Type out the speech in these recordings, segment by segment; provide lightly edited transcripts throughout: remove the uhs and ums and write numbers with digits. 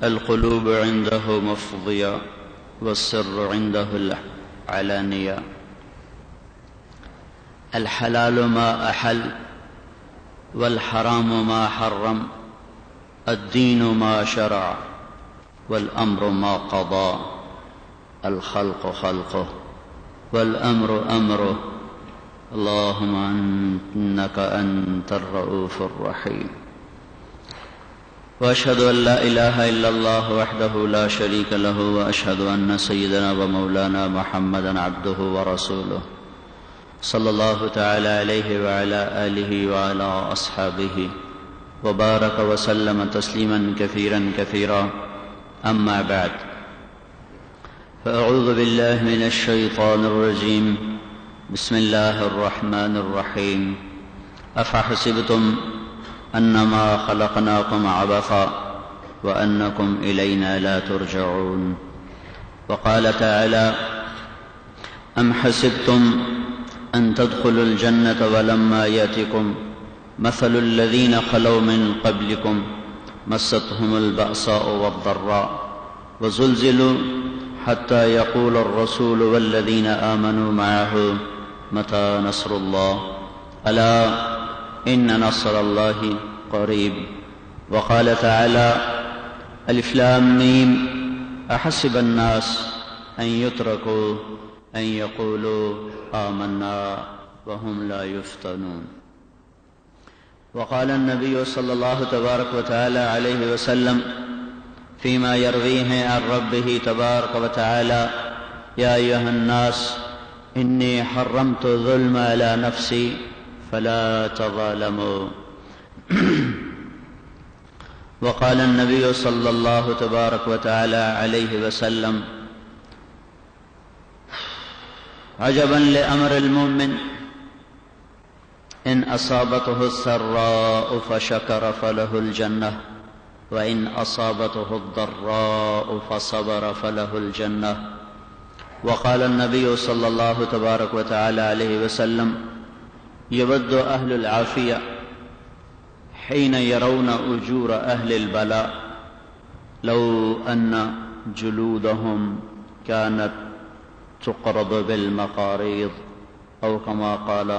القلوب عنده مفضية والسر عنده العلانية. الحلال ما أحل والحرام ما حرم، الدين ما شرع والأمر ما قضى، الخلق خلقه والأمر أمره، اللهم إنك أنت الرؤوف الرحيم. وأشهد أن لا إله إلا الله وحده لا شريك له، وأشهد أن سيدنا ومولانا محمدا عبده ورسوله، صلى الله تعالى عليه وعلى آله وعلى أصحابه وبارك وسلم تسليما كثيرا كثيرا. أما بعد، فأعوذ بالله من الشيطان الرجيم. بسم الله الرحمن الرحيم. أفحسبتم أنما خلقناكم عبثا وأنكم إلينا لا ترجعون. وقال تعالى: أم حسبتم أن تدخلوا الجنة ولما يأتكم مثل الذين خلوا من قبلكم مستهم البأساء والضراء وزلزلوا حتى يقول الرسول والذين آمنوا معه متى نصر الله ألا إن نصر الله قريب. وقال تعالى: ألف لام ميم أحسب الناس أن يتركوا أن يقولوا آمنا وهم لا يفتنون. وقال النبي صلى الله تبارك وتعالى عليه وسلم فيما يرويه عن ربه تبارك وتعالى: يا أيها الناس إني حرمت الظلم على نفسي فلا تظالموا. وقال النبي صلى الله تبارك وتعالى عليه وسلم: عجبا لأمر المؤمن إن أصابته السراء فشكر فله الجنة وإن أصابته الضراء فصبر فله الجنة. وقال النبي صلى الله تبارك وتعالى عليه وسلم: يود أهل العافية حين يرون أجور أهل البلاء لو أن جلودهم كانت تقرض بالمقاريض، أو كما قال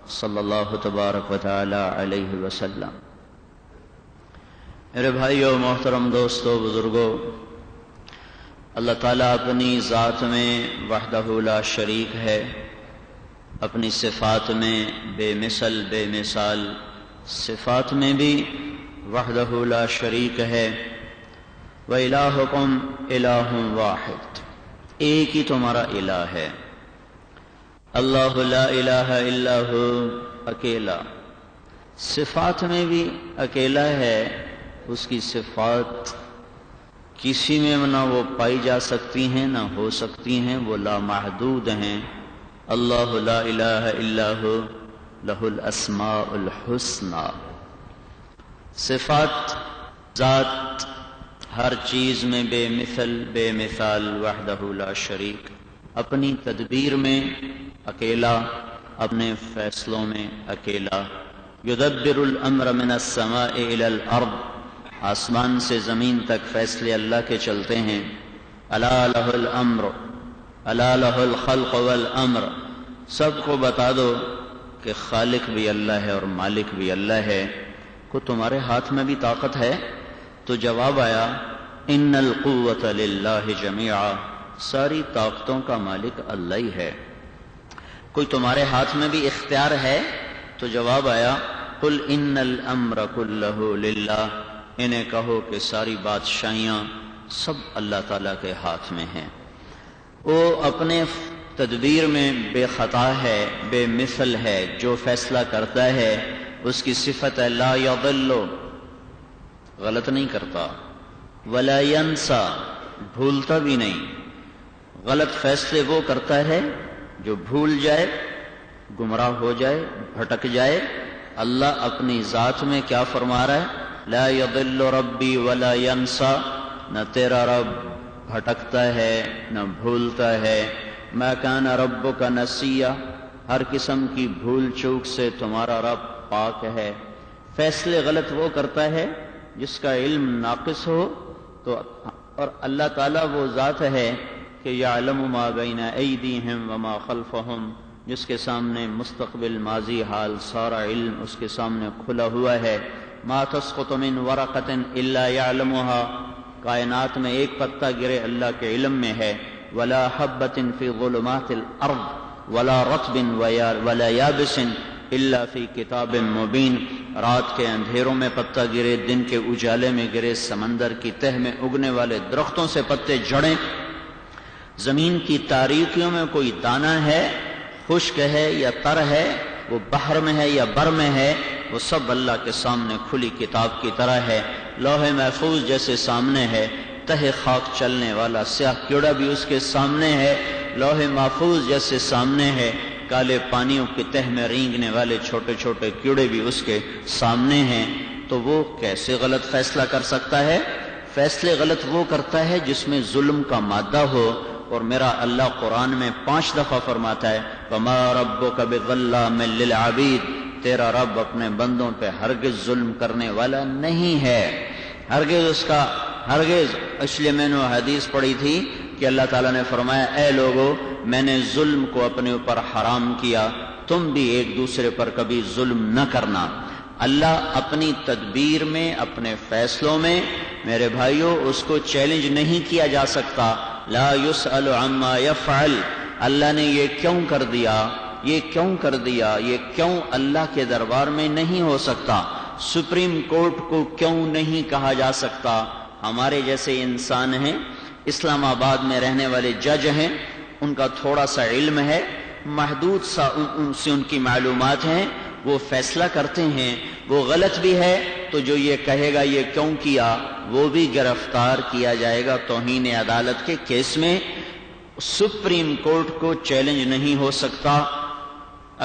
صلی اللہ تبارک و تعالی علیہ وسلم. میرے بھائیو، محترم دوستو، بزرگو، اللہ تعالیٰ اپنی ذات میں وحدہ لا شریک ہے، اپنی صفات میں بے مثل بے مثال، صفات میں بھی وحدہ لا شریک ہے. وَإِلَٰهُكُمْ إِلَٰهٌ وَاحِدٌ، ایک ہی تمہارا الہ ہے. اللہ لا الہ الا ہو، اکیلا. صفات میں بھی اکیلا ہے، اس کی صفات کسی میں نہ وہ پائی جا سکتی ہیں نہ ہو سکتی ہیں، وہ لامحدود ہیں. اللہ لا الہ الا ہو، لہ الاسماء الحسنی. صفات، ذات، ہر چیز میں بے مثل بے مثال، وحدہ لا شریک. اپنی تدبیر میں اکیلا، اپنے فیصلوں میں اکیلا. یدبر الامر من السماء الى الارض، آسمان سے زمین تک فیصلے اللہ کے چلتے ہیں. الا لہ الامر الا لہ الخلق والامر. سب کو بتا دو کہ خالق بھی اللہ ہے اور مالک بھی اللہ ہے. کو تمہارے ہاتھ میں بھی طاقت ہے؟ تو جواب آیا: ان القوة للہ جمیعا، ساری طاقتوں کا مالک اللہ ہی ہے. کوئی تمہارے ہاتھ میں بھی اختیار ہے؟ تو جواب آیا: قل ان الامر کلہ للہ. انہیں کہو کہ ساری بادشاہیاں سب اللہ تعالیٰ کے ہاتھ میں ہیں. وہ اپنے تدبیر میں بے خطا ہے، بے مثل ہے. جو فیصلہ کرتا ہے اس کی صفت ہے لا یضل، غلط نہیں کرتا، ولا ینسا، بھولتا بھی نہیں. غلط فیصلے وہ کرتا ہے جو بھول جائے، گمراہ ہو جائے، بھٹک جائے. اللہ اپنی ذات میں کیا فرما رہا ہے؟ لا یضل ربی ولا ینسا. نہ تیرا رب بھٹکتا ہے نہ بھولتا ہے. ما کان ربک نسیا، ہر قسم کی بھول چوک سے تمہارا رب پاک ہے. فیصلے غلط وہ کرتا ہے جس کا علم ناقص ہو تو، اور اللہ تعالیٰ وہ ذات ہے کہ یعلم ما بین ایدیہم وما خلفہم، جس کے سامنے مستقبل ماضی حال سارا علم اس کے سامنے کھلا ہوا ہے. ما تسقط من ورقۃ الا یعلمها، کائنات میں ایک پتا گرے اللہ کے علم میں ہے. ولا حبۃ فی ظلمات الارض ولا رطب ولا یابس الا فی کتاب مبین، رات کے اندھیروں میں پتا گرے، دن کے اجالے میں گرے، سمندر کی تہ میں اگنے والے درختوں سے پتے جھڑیں، زمین کی تاریکیوں میں کوئی دانہ ہے، خشک ہے یا تر ہے، وہ بحر میں ہے یا بر میں ہے، وہ سب اللہ کے سامنے کھلی کتاب کی طرح ہے. لوح محفوظ جیسے سامنے ہے، تہ خاک چلنے والا سیاہ کیڑا بھی اس کے سامنے ہے، لوح محفوظ جیسے سامنے ہے، کالے پانیوں کی تہ میں رینگنے والے چھوٹے چھوٹے کیڑے بھی اس کے سامنے ہیں. تو وہ کیسے غلط فیصلہ کر سکتا ہے؟ فیصلے غلط وہ کرتا ہے جس میں ظلم کا مادہ ہو. اور میرا اللہ قرآن میں 5 دفعہ فرماتا ہے وَمَا رَبُّكَ بِظَلَّامٍ لِّلْعَبِيدِ، تیرا رب اپنے بندوں پہ ہرگز ظلم کرنے والا نہیں ہے، ہرگز. اس لیے میں نے حدیث پڑھی تھی کہ اللہ تعالیٰ نے فرمایا اے لوگو، میں نے ظلم کو اپنے اوپر حرام کیا، تم بھی ایک دوسرے پر کبھی ظلم نہ کرنا. اللہ اپنی تدبیر میں، اپنے فیصلوں میں، میرے بھائیوں، اس کو چیلنج نہیں کیا جا سکتا. لا يسأل عما يفعل، اللہ نے یہ کیوں کر دیا، یہ کیوں کر دیا، یہ کیوں اللہ کے دربار میں نہیں ہو سکتا. سپریم کورٹ کو کیوں نہیں کہا جا سکتا. ہمارے جیسے انسان ہیں، اسلام آباد میں رہنے والے جج ہیں، ان کا تھوڑا سا علم ہے، محدود سا ان سے ان کی معلومات ہیں، وہ فیصلہ کرتے ہیں. وہ غلط بھی ہے تو جو یہ کہے گا یہ کیوں کیا، وہ بھی گرفتار کیا جائے گا توہین عدالت کے کیس میں. سپریم کورٹ کو چیلنج نہیں ہو سکتا،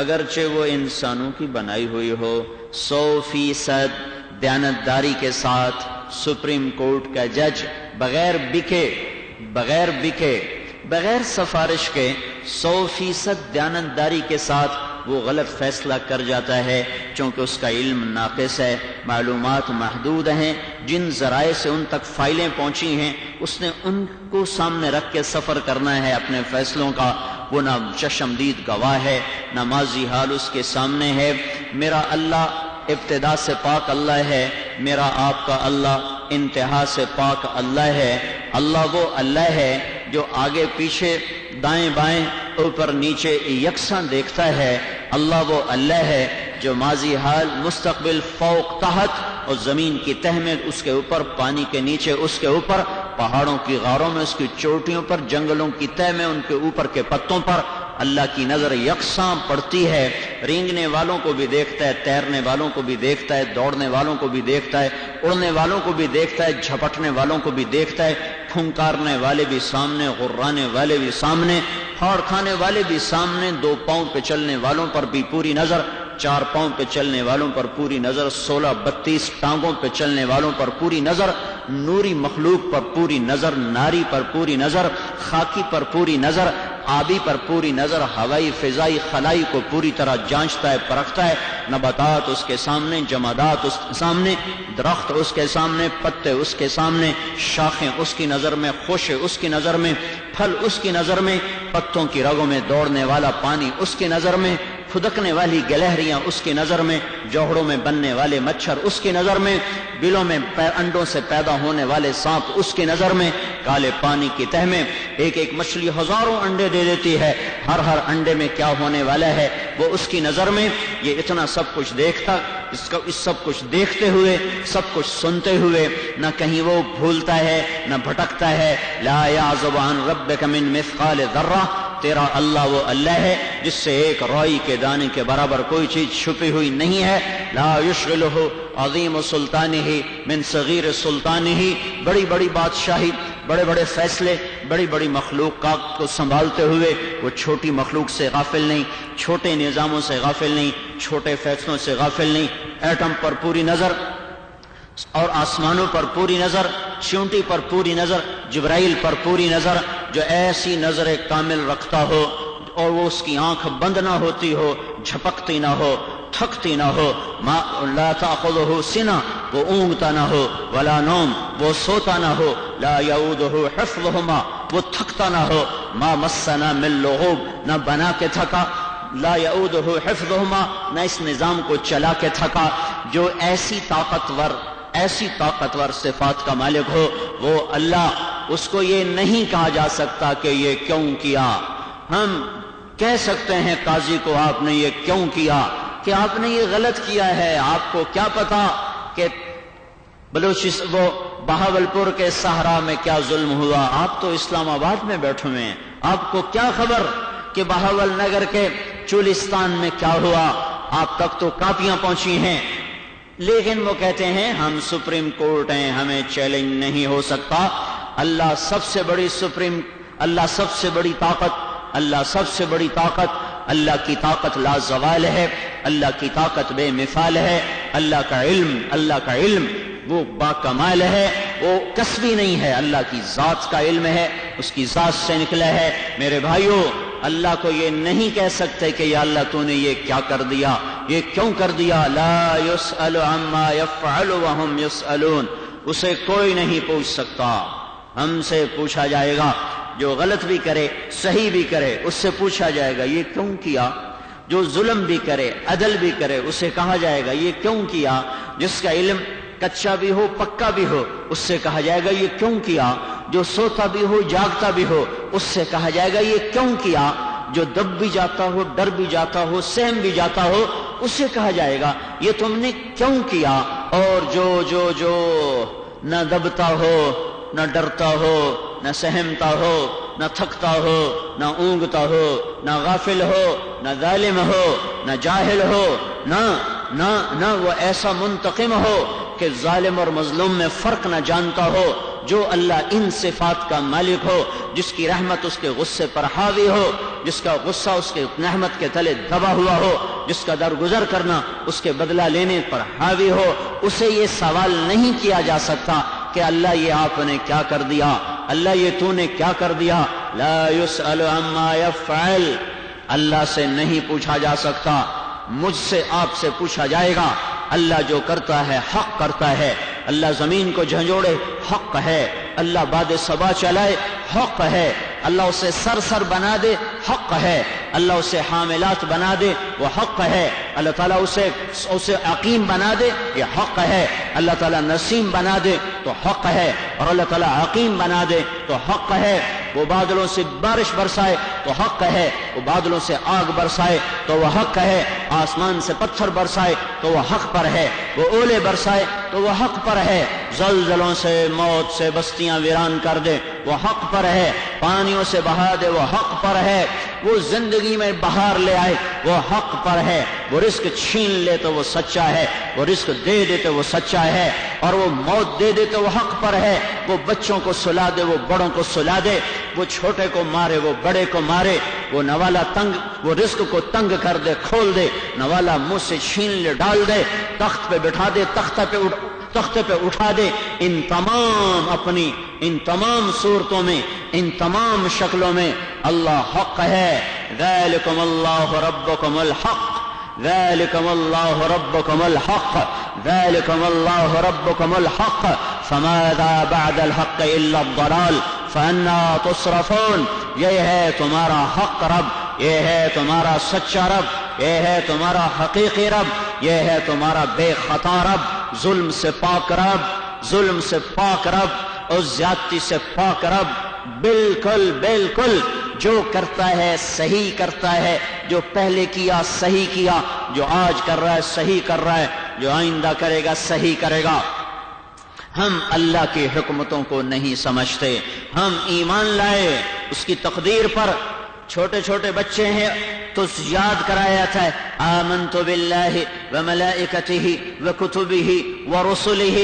اگرچہ وہ انسانوں کی بنائی ہوئی ہو. 100% دیانتداری کے ساتھ سپریم کورٹ کا جج بغیر بکے بغیر سفارش کے 100% دیانتداری کے ساتھ وہ غلط فیصلہ کر جاتا ہے، چونکہ اس کا علم ناقص ہے، معلومات محدود ہیں. جن ذرائع سے ان تک فائلیں پہنچی ہیں اس نے ان کو سامنے رکھ کے سفر کرنا ہے اپنے فیصلوں کا. وہ نہ چشمدید گواہ ہے، نہ ماضی حال اس کے سامنے ہے. میرا اللہ ابتدا سے پاک اللہ ہے، میرا آپ کا اللہ انتہا سے پاک اللہ ہے. اللہ وہ اللہ ہے جو آگے پیچھے دائیں بائیں اوپر نیچے یکساں دیکھتا ہے. اللہ وہ اللہ ہے جو ماضی حال مستقبل فوق تحت اور زمین کی تہ میں اس کے اوپر، پانی کے نیچے اس کے اوپر، پہاڑوں کی غاروں میں اس کی چوٹیوں پر، جنگلوں کی تہ میں ان کے اوپر کے پتوں پر اللہ کی نظر یکساں پڑتی ہے. رینگنے والوں کو بھی دیکھتا ہے، تیرنے والوں کو بھی دیکھتا ہے، دوڑنے والوں کو بھی دیکھتا ہے، اڑنے والوں کو بھی دیکھتا ہے، جھپٹنے والوں کو بھی دیکھتا ہے. پھنکارنے والے بھی سامنے، غرانے والے بھی سامنے، پھاڑ کھانے والے بھی سامنے. 2 پاؤں پہ چلنے والوں پر بھی پوری نظر، 4 پاؤں پہ چلنے والوں پر پوری نظر، 16-32 ٹانگوں پہ چلنے والوں پر پوری نظر، نوری مخلوق پر پوری نظر، ناری پر پوری نظر، خاکی پر پوری نظر، آبی پر پوری نظر، ہوائی فضائی خلائی کو پوری طرح جانچتا ہے، پرکھتا ہے. نباتات اس کے سامنے، جمادات اس کے سامنے، درخت اس کے سامنے، پتے اس کے سامنے، شاخیں اس کی نظر میں، خوشے اس کی نظر میں، پھل اس کی نظر میں، پتوں کی رگوں میں دوڑنے والا پانی اس کی نظر میں، پھدکنے والی گلہریاں اس کی نظر میں، جوہڑوں میں بننے والے مچھر اس کی نظر میں، بلوں میں انڈوں سے پیدا ہونے والے سانپ اس کی نظر میں، کالے پانی کی تہ میں ایک ایک مچھلی ہزاروں انڈے دے دیتی ہے، ہر انڈے میں کیا ہونے والا ہے وہ اس کی نظر میں. یہ اتنا سب کچھ دیکھتا، اس سب کچھ دیکھتے ہوئے، سب کچھ سنتے ہوئے نہ کہیں وہ بھولتا ہے نہ بھٹکتا ہے. لا یعزب عن ربک من مثقال ذرہ، تیرا اللہ وہ اللہ ہے جس سے ایک رائی کے دانے کے برابر کوئی چیز چھپی ہوئی نہیں ہے. لا یشغلہ عظیم سلطانہ من صغیر سلطانہ، بڑی بڑی بادشاہی، بڑے بڑے فیصلے، بڑی بڑی مخلوقات کو سنبھالتے ہوئے وہ چھوٹی مخلوق سے غافل نہیں، چھوٹے نظاموں سے غافل نہیں، چھوٹے فیصلوں سے غافل نہیں. ایٹم پر پوری نظر اور آسمانوں پر پوری نظر، چیونٹی پر پوری نظر، جبرائیل پر پوری نظر، جو ایسی نظر کامل رکھتا ہو اور وہ اس کی آنکھ بند نہ ہوتی ہو، جھپکتی نہ ہو، تھکتی نہ ہو. لا تأخذہ سنہ، وہ اونگتا نہ ہو، ولا نوم، وہ سوتا نہ ہو، لا یعودہ حفظہما، وہ تھکتا نہ ہو، ما مسنا من لغوب، نہ بنا کے تھکا، لا یعودہ حفظہما، نہ اس نظام کو چلا کے تھکا۔ جو ایسی طاقتور صفات کا مالک ہو وہ اللہ، اس کو یہ نہیں کہا جا سکتا کہ یہ کیوں کیا۔ ہم کہہ سکتے ہیں قاضی کو آپ نے یہ کیوں کیا، کہ آپ نے یہ غلط کیا ہے، آپ کو کیا پتا کہ وہ بہاولپور کے صحرا میں کیا ظلم ہوا، آپ تو اسلام آباد میں بیٹھے ہوئے ہیں، آپ کو کیا خبر کہ بہاول نگر کے چولستان میں کیا ہوا، آپ تک تو کاپیاں پہنچی ہیں۔ لیکن وہ کہتے ہیں ہم سپریم کورٹ ہیں، ہمیں چیلنج نہیں ہو سکتا۔ اللہ سب سے بڑی اللہ سب سے بڑی طاقت، اللہ سب سے بڑی طاقت، اللہ کی طاقت لا زوال ہے، اللہ کی طاقت بے مثال ہے، اللہ کا علم وہ با کمال ہے، وہ کسبی نہیں ہے، اللہ کی ذات کا علم ہے، اس کی ذات سے نکلا ہے۔ میرے بھائیو، اللہ کو یہ نہیں کہہ سکتے کہ یا اللہ تو نے یہ کیا کر دیا، یہ کیوں کر دیا۔ لا يسأل عما يفعل وهم يسألون، اسے کوئی نہیں پوچھ سکتا، ہم سے پوچھا جائے گا۔ جو غلط بھی کرے صحیح بھی کرے اس سے پوچھا جائے گا یہ کیوں کیا۔ جو ظلم بھی کرے عدل بھی کرے اسے کہا جائے گا یہ کیوں کیا۔ جس کا علم کچا بھی ہو پکا بھی ہو اس سے کہا جائے گا یہ کیوں کیا۔ جو سوتا بھی ہو جاگتا بھی ہو اس سے کہا جائے گا یہ کیوں کیا۔ جو دب بھی جاتا ہو ڈر بھی جاتا ہو سہم بھی جاتا ہو اسے کہا جائے گا یہ تم نے کیوں کیا۔ اور جو نہ دبتا ہو نہ ڈرتا ہو نہ سہمتا ہو نہ تھکتا ہو نہ اونگتا ہو نہ غافل ہو نہ ظالم ہو نہ جاہل ہو نہ وہ ایسا منتقم ہو کہ ظالم اور مظلوم میں فرق نہ جانتا ہو، جو اللہ ان صفات کا مالک ہو، جس کی رحمت اس کے غصے پر حاوی ہو، جس کا غصہ اس کے رحمت کے تلے دبا ہوا ہو، جس کا درگزر کرنا اس کے بدلہ لینے پر حاوی ہو، اسے یہ سوال نہیں کیا جا سکتا کہ اللہ یہ آپ نے کیا کر دیا، اللہ یہ تو نے کیا کر دیا۔ لا يسأل عما يفعل، اللہ سے نہیں پوچھا جا سکتا، مجھ سے آپ سے پوچھا جائے گا۔ اللہ جو کرتا ہے حق کرتا ہے، اللہ زمین کو جھنجھوڑے حق ہے، اللہ باد صبا چلائے حق ہے، اللہ اسے سر بنا دے حق ہے، اللہ اسے حاملات بنا دے وہ حق ہے، اللہ تعالیٰ اسے عقیم بنا دے یہ حق ہے، اللہ تعالیٰ نسیم بنا دے تو حق ہے، اور اللہ تعالیٰ عقیم بنا دے تو حق ہے۔ وہ بادلوں سے بارش برسائے تو حق ہے، وہ بادلوں سے آگ برسائے تو وہ حق ہے، آسمان سے پتھر برسائے تو وہ حق پر ہے، وہ اولے برسائے تو وہ حق پر ہے، زلزلوں سے موت سے بستیاں ویران کر دے وہ حق پر ہے، پانیوں سے بہا دے وہ حق پر ہے، وہ زندگی میں بہار لے آئے وہ حق پر ہے، وہ رزق چھین لے تو وہ سچا ہے، وہ رزق دے دے تو وہ سچا ہے، اور وہ موت دے دے تو وہ حق پر ہے، وہ بچوں کو سلا دے وہ بڑوں کو سلا دے، وہ چھوٹے کو مارے وہ بڑے کو مارے، وہ نوالا وہ رزق کو تنگ کر دے کھول دے، نوالا منہ سے چھین لے ڈال دے، تخت پہ بٹھا دے تختے پہ اٹھا دے، ان تمام صورتوں میں ان تمام شکلوں میں اللہ حق ہے۔ ذالکم اللہ ربکم الحق، ذالکم اللہ ربکم الحق، ذالکم اللہ ربکم الحق، فماذا بعد الحق الا الضلال فانا تصرفون۔ یہ ہے تمہارا حق رب، یہ ہے تمہارا سچا رب، یہ ہے تمہارا حقیقی رب، یہ ہے تمہارا بے خطا رب، ظلم سے پاک رب اور زیادتی سے پاک رب، بالکل جو کرتا ہے صحیح کرتا ہے، جو پہلے کیا صحیح کیا، جو آج کر رہا ہے صحیح کر رہا ہے، جو آئندہ کرے گا صحیح کرے گا۔ ہم اللہ کی حکمتوں کو نہیں سمجھتے، ہم ایمان لائے اس کی تقدیر پر۔ چھوٹے چھوٹے بچے ہیں تو یاد کرایا تھا آمنت باللہ وملائکتہ وکتبہ ورسلہ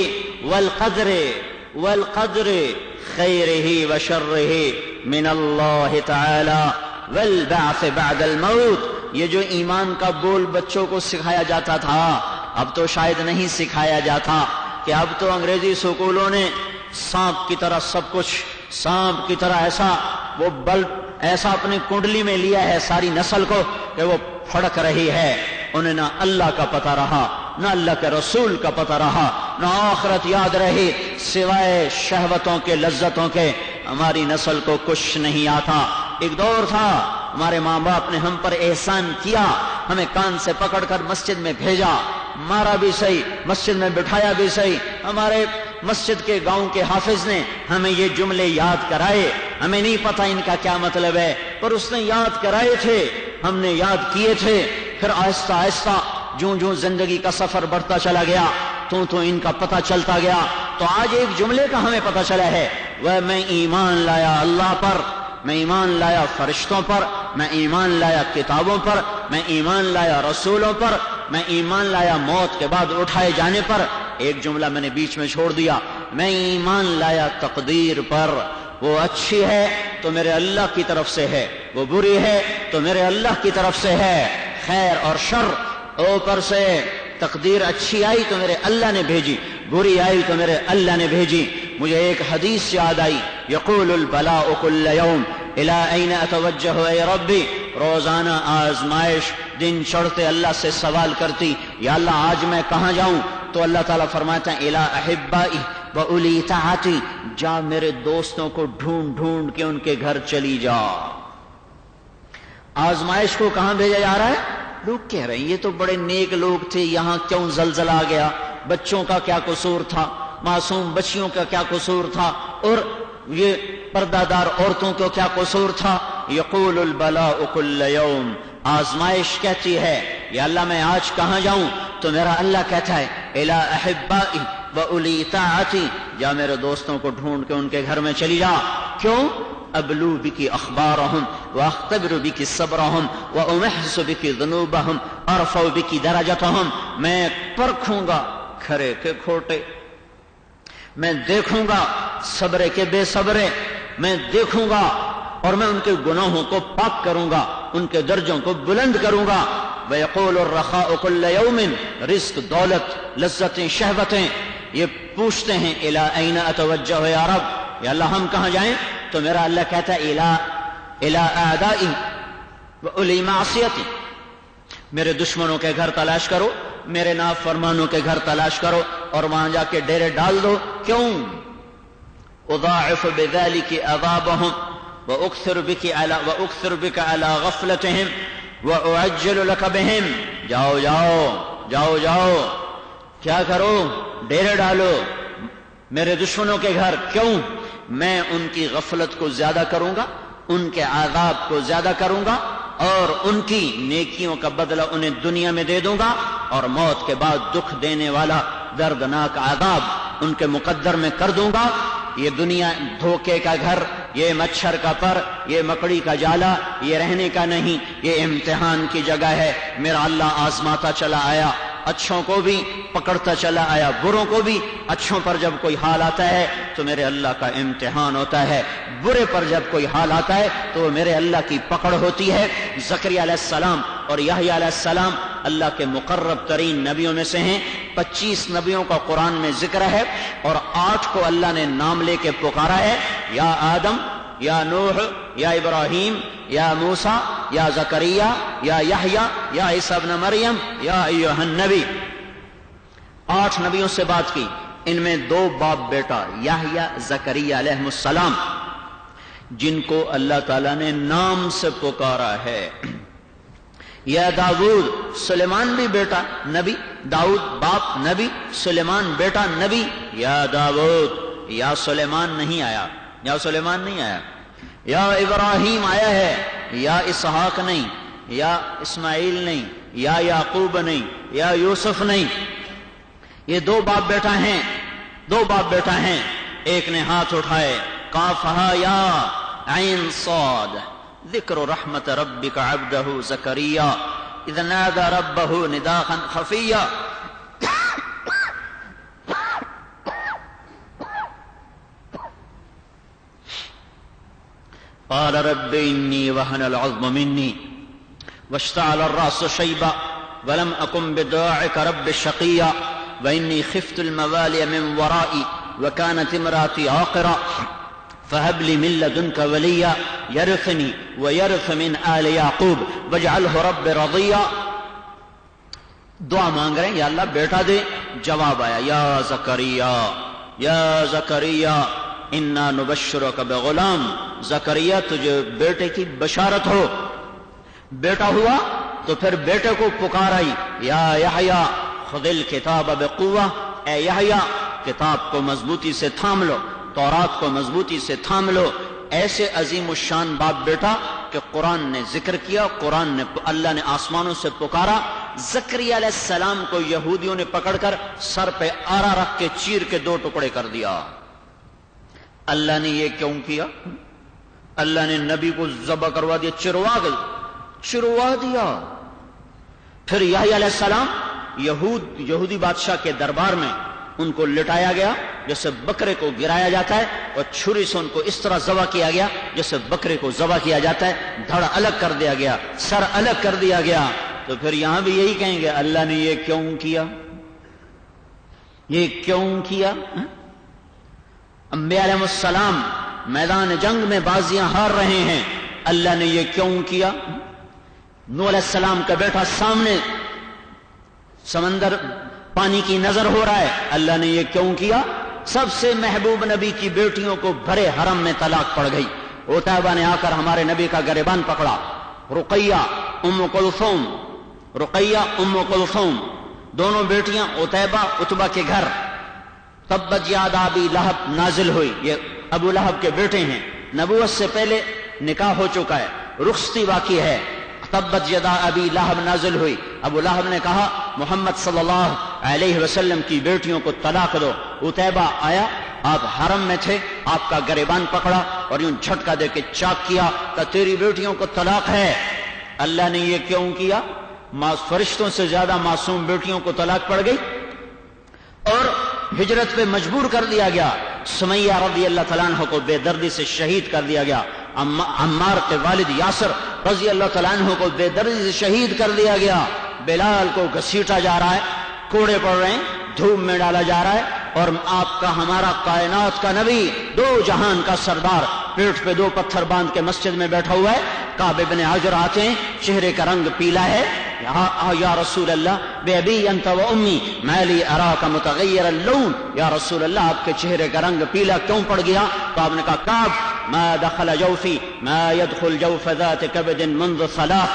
والقدر خیرہ وشرہ من اللہ تعالی والبعث بعد الموت۔ یہ جو ایمان کا بول بچوں کو سکھایا جاتا تھا اب تو شاید نہیں سکھایا جاتا، کہ اب تو انگریزی سکولوں نے سانپ کی طرح سب کچھ، سانپ کی طرح ایسا وہ بلب ایسا اپنی کنڈلی میں لیا ہے ساری نسل کو کہ وہ پھڑک رہی ہے۔ انہیں نہ اللہ کا پتہ رہا نہ اللہ کے رسول کا پتہ رہا، نہ آخرت یاد رہی، سوائے شہوتوں کے لذتوں کے ہماری نسل کو کچھ نہیں آتا۔ ایک دور تھا ہمارے ماں باپ نے ہم پر احسان کیا، ہمیں کان سے پکڑ کر مسجد میں بھیجا، مارا بھی صحیح، مسجد میں بٹھایا بھی صحیح، ہمارے مسجد کے گاؤں کے حافظ نے ہمیں یہ جملے یاد کرائے، ہمیں نہیں پتہ ان کا کیا مطلب ہے، پر اس نے یاد کرائے تھے، ہم نے یاد کیے تھے۔ پھر آہستہ آہستہ جوں زندگی کا سفر بڑھتا چلا گیا تو ان کا پتہ چلتا گیا، تو آج ایک جملے کا ہمیں پتہ چلا ہے، وہ میں ایمان لایا اللہ پر، میں ایمان لایا فرشتوں پر، میں ایمان لایا کتابوں پر، میں ایمان لایا رسولوں پر، میں ایمان لایا موت کے بعد اٹھائے جانے پر۔ ایک جملہ میں نے بیچ میں چھوڑ دیا، میں ایمان لایا تقدیر پر، وہ اچھی ہے تو میرے اللہ کی طرف سے ہے، وہ بری ہے تو میرے اللہ کی طرف سے ہے، خیر اور شر اوپر سے، تقدیر اچھی آئی تو میرے اللہ نے بھیجی، بری آئی تو میرے اللہ نے بھیجی۔ مجھے ایک حدیث یاد آئی، یقول البلاء کل یوم الی این اتوجہ اے ربی، روزانہ آزمائش دن چڑھتے اللہ سے سوال کرتی، یا اللہ آج میں کہاں جاؤں؟ تو اللہ تعالیٰ فرماتا ہے الی احبائی و اولی طاعتی، جا میرے دوستوں کو ڈھونڈ ڈھونڈ کے ان کے گھر چلی جا۔ آزمائش کو کہاں بھیجا جا رہا ہے؟ لوگ کہہ رہے ہیں یہ تو بڑے نیک لوگ تھے، یہاں کیوں زلزلہ آ گیا؟ بچوں کا کیا قصور تھا؟ معصوم بچیوں کا کیا قصور تھا؟ اور یہ پردہ دار عورتوں کو کیا قصور تھا؟ یقول البلاء کل یوم، آزمائش کہتی ہے یا اللہ میں آج کہاں جاؤں؟ تو میرا اللہ کہتا ہے الی احبائی و اولی طاعتی، یا میرے دوستوں کو ڈھونڈ کے ان کے گھر میں چلی جا۔ کیوں؟ ابلو بکی اخبارہم واختبر بکی صبرہم وامحص بکی ذنوبہم ارفع بکی درجتہم، میں پرکھوں گا کھرے کے کھوٹے، میں دیکھوں گا صبرے کے بے صبرے، میں دیکھوں گا اور میں ان کے گناہوں کو پاک کروں گا، ان کے درجوں کو بلند کروں گا۔ وَيَقُولُ الرَّخَاءُ كُلَّ يَوْمٍ، رزق، دولت، لذتیں، شہوتیں، یہ پوچھتے ہیں اِلَىٰ أَيْنَ أَتَوَجَّهُ یا رب، یا اللہ ہم کہاں جائیں؟ تو میرا اللہ کہتا ہے اِلَىٰ أَعْدَائِي وَأُولِي مَعْصِيَتِي، میرے دشمنوں کے گھر تلاش کرو، میرے نافرمانوں کے گھر تلاش کرو اور وہاں جا کے ڈیرے ڈال دو۔ کیوں؟ اضاعف بذلك عذابهم واكثر بك على غفلتهم واعجل لك بهم، جاؤ جاؤ جاؤ جاؤ، کیا کرو؟ ڈیرے ڈالو میرے دشمنوں کے گھر۔ کیوں؟ میں ان کی غفلت کو زیادہ کروں گا، ان کے عذاب کو زیادہ کروں گا، اور ان کی نیکیوں کا بدلہ انہیں دنیا میں دے دوں گا، اور موت کے بعد دکھ دینے والا دردناک عذاب ان کے مقدر میں کر دوں گا۔ یہ دنیا دھوکے کا گھر، یہ مچھر کا پر، یہ مکڑی کا جالا، یہ رہنے کا نہیں، یہ امتحان کی جگہ ہے۔ میرا اللہ آزماتا چلا آیا، اچھوں کو بھی پکڑتا چلا آیا، بروں کو بھی۔ اچھوں پر جب کوئی حال آتا ہے تو میرے اللہ کا امتحان ہوتا ہے، برے پر جب کوئی حال آتا ہے تو وہ میرے اللہ کی پکڑ ہوتی ہے۔ زکریا علیہ السلام اور یحییٰ علیہ السلام اللہ کے مقرب ترین نبیوں میں سے ہیں۔ 25 نبیوں کا قرآن میں ذکر ہے اور 8 کو اللہ نے نام لے کے پکارا ہے، یا آدم، یا نوح، یا ابراہیم، یا موسیٰ، یا زکریا، یا یحییٰ، یا عیسیٰ ابن مریم، یا ایھا النبی۔ 8 نبیوں سے بات کی، ان میں 2 باپ بیٹا یحییٰ، زکریا علیہ السلام، جن کو اللہ تعالیٰ نے نام سے پکارا ہے۔ یا داؤد، سلیمان بھی بیٹا نبی، داؤد باپ نبی، سلیمان بیٹا نبی۔ یا داؤد، یا سلیمان نہیں آیا، یا سلیمان نہیں آیا، یا ابراہیم آیا ہے، یا اسحاق نہیں، یا اسماعیل نہیں، یا یعقوب نہیں، یا یوسف نہیں۔ یہ 2 باپ بیٹا ہیں، 2 باپ بیٹا ہیں۔ ایک نے ہاتھ اٹھائے، کافہا یا عین صاد، ذکر رحمت ربک عبدہ زکریا اذ نادى ربہ نداء خفیا۔ قال رب انی وهن العظم منی واشتعل الرأس شیبا ولم أكن بدعائك رب شقیا وإني خفت الموالي من ورائي وكانت امرأتي عاقرا فهب لي من لدنك وليا يرثني ويرث من آل يعقوب واجعله رب رضيا۔ دعا مانگ رہے ہیں، یا اللہ بیٹا دے، جواب آیا، یا زکریا انا نبشرک بغلام، زکریا تجھے بیٹے کی بشارت ہو۔ بیٹا ہوا تو پھر بیٹے کو پکارائی، یا یحییٰ خذ الکتاب بقوہ، اے یحییٰ کتاب کو مضبوطی سے تھام لو، تورات کو مضبوطی سے تھام لو۔ ایسے عظیم الشان باپ بیٹا کہ قرآن نے ذکر کیا، قرآن نے اللہ نے آسمانوں سے پکارا۔ زکریا علیہ السلام کو یہودیوں نے پکڑ کر سر پہ آرا رکھ کے چیر کے 2 ٹکڑے کر دیا۔ اللہ نے یہ کیوں کیا؟ اللہ نے نبی کو ذبح کروا دیا، چروا دیا۔ پھر یحییٰ علیہ السلام یہودی بادشاہ کے دربار میں ان کو لٹایا گیا جیسے بکرے کو گرایا جاتا ہے، اور چھری سے ان کو اس طرح ذبح کیا گیا جیسے بکرے کو ذبح کیا جاتا ہے، دھڑ الگ کر دیا گیا، سر الگ کر دیا گیا۔ تو پھر یہاں بھی یہی کہیں گے اللہ نے یہ کیوں کیا؟ یہ کیوں کیا؟ انبیاء علیہ السلام میدان جنگ میں بازیاں ہار رہے ہیں، اللہ نے یہ کیوں کیا؟ نوح علیہ السلام کا بیٹا سامنے سمندر پانی کی نظر ہو رہا ہے، اللہ نے یہ کیوں کیا؟ سب سے محبوب نبی کی بیٹیوں کو بھرے حرم میں طلاق پڑ گئی۔ عتیبہ نے آ کر ہمارے نبی کا گریبان پکڑا، رقیہ ام کلثوم دونوں بیٹیاں عتیبہ عتبہ کے گھر۔ تبت یادا ابی لہب نازل ہوئی، یہ ابو لہب کے بیٹے ہیں، نبوت سے پہلے نکاح ہو چکا ہے، رخصتی باقی ہے۔ تبت یدا ابی لہب نازل ہوئی، ابو لہب نے کہا محمد صلی اللہ علیہ وسلم کی بیٹیوں کو طلاق دو۔ عتیبہ آیا، آپ حرم میں تھے، آپ کا گریبان پکڑا اور یوں جھٹکا دے کے چاک کیا کہ تیری بیٹیوں کو طلاق ہے۔ اللہ نے یہ کیوں کیا؟ فرشتوں سے زیادہ معصوم بیٹیوں کو طلاق پڑ گئی اور ہجرت پہ مجبور کر دیا گیا۔ سمیہ رضی اللہ تعالیٰ عنہ کو بے دردی سے شہید کر دیا گیا۔ عمار کے والد یاسر رضی اللہ تعالیٰ عنہ کو بے دردی سے شہید کر دیا گیا۔ بلال کو گھسیٹا جا رہا ہے، کوڑے پڑ رہے ہیں، دھوپ میں ڈالا جا رہا ہے، اور آپ کا ہمارا کائنات کا نبی، 2 جہان کا سردار پیٹھ پہ 2 پتھر باندھ کے مسجد میں بیٹھا ہوا ہے۔ کعب بن عجر آتے ہیں، چہرے کا رنگ پیلا ہے، یا رسول اللہ بے ابی انت و امی ما لی اراک متغیر اللون، یا رسول اللہ آپ کے چہرے کا رنگ پیلا کیوں پڑ گیا؟ تو آپ نے کہا کعب ما دخل جوفی ما يدخل جوف ذات کبد منذ صلاح،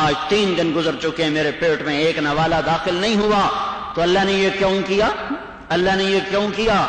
آج 3 دن گزر چکے میرے پیٹ میں ایک نوالا داخل نہیں ہوا۔ تو اللہ نے یہ کیوں کیا؟ اللہ نے یہ کیوں کیا؟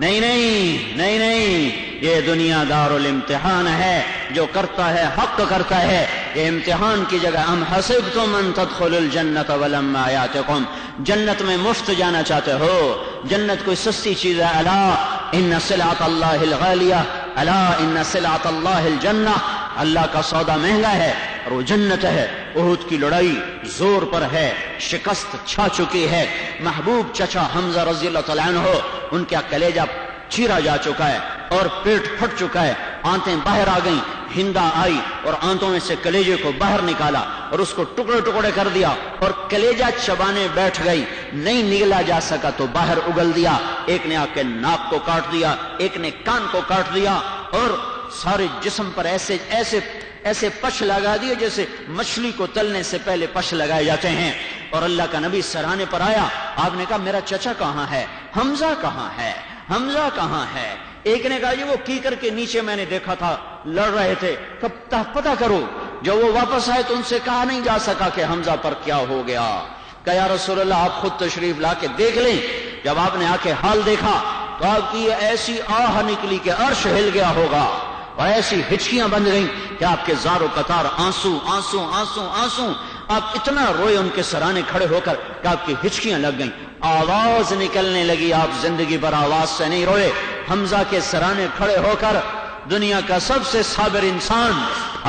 نہیں، یہ دنیا دار الامتحان ہے، جو کرتا ہے حق کرتا ہے، یہ امتحان کی جگہ۔ ام حسبتم ان تدخلوا الجنت ولما یاتکم، جنت میں مفت جانا چاہتے ہو؟ جنت کوئی سستی چیز ہے؟ الا ان سلعۃ اللہ الغالیہ، الا ان سلعۃ اللہ الجنہ، اللہ کا سودا مہنگا ہے اور وہ جنت ہے۔ احد کی لڑائی زور پر ہے، شکست چھا چکی ہے۔ محبوب چچا حمزہ رضی اللہ تعالیٰ عنہ، ان کا کلیجہ چیرا جا چکا ہے اور پیٹ پھٹ چکا ہے، آنتیں باہر آ گئیں۔ ہندا آئی اور آنتوں میں سے کلیجے کو باہر نکالا اور اس کو ٹکڑے ٹکڑے کر دیا، اور کلیجہ چبانے بیٹھ گئی، نہیں نگلا جا سکا تو باہر اگل دیا۔ ایک نے آ کے ناک کو کاٹ دیا، ایک نے کان کو کاٹ دیا، اور سارے جسم پر ایسے پش لگا دیے جیسے مچھلی کو تلنے سے پہلے پش لگائے جاتے ہیں۔ اور اللہ کا نبی سرانے پر آیا، آپ نے کہا میرا چچا کہاں ہے؟ حمزہ کہاں ہے؟ حمزہ کہاں ہے؟ ایک نے کہا جی وہ کیکر کے نیچے میں نے دیکھا تھا، لڑ رہے تھے، کب پتہ کرو۔ جب وہ واپس آئے تو ان سے کہا نہیں جا سکا کہ حمزہ پر کیا ہو گیا۔ کہ یا رسول اللہ آپ خود تشریف لا کے دیکھ لیں۔ جب آپ نے آ کے حال دیکھا تو آپ کی ایسی آہ نکلی کہ عرش ہل گیا ہوگا، اور ایسی ہچکیاں بن گئیں کہ آپ کے زار و قطار آنسو آنسو آنسو آنسو، آپ اتنا روئے ان کے سرانے کھڑے ہو کر کہ آپ کی ہچکیاں لگ گئیں، آواز نکلنے لگی۔ آپ زندگی بھر آواز سے نہیں روئے، حمزہ کے سرانے کھڑے ہو کر دنیا کا سب سے صابر انسان،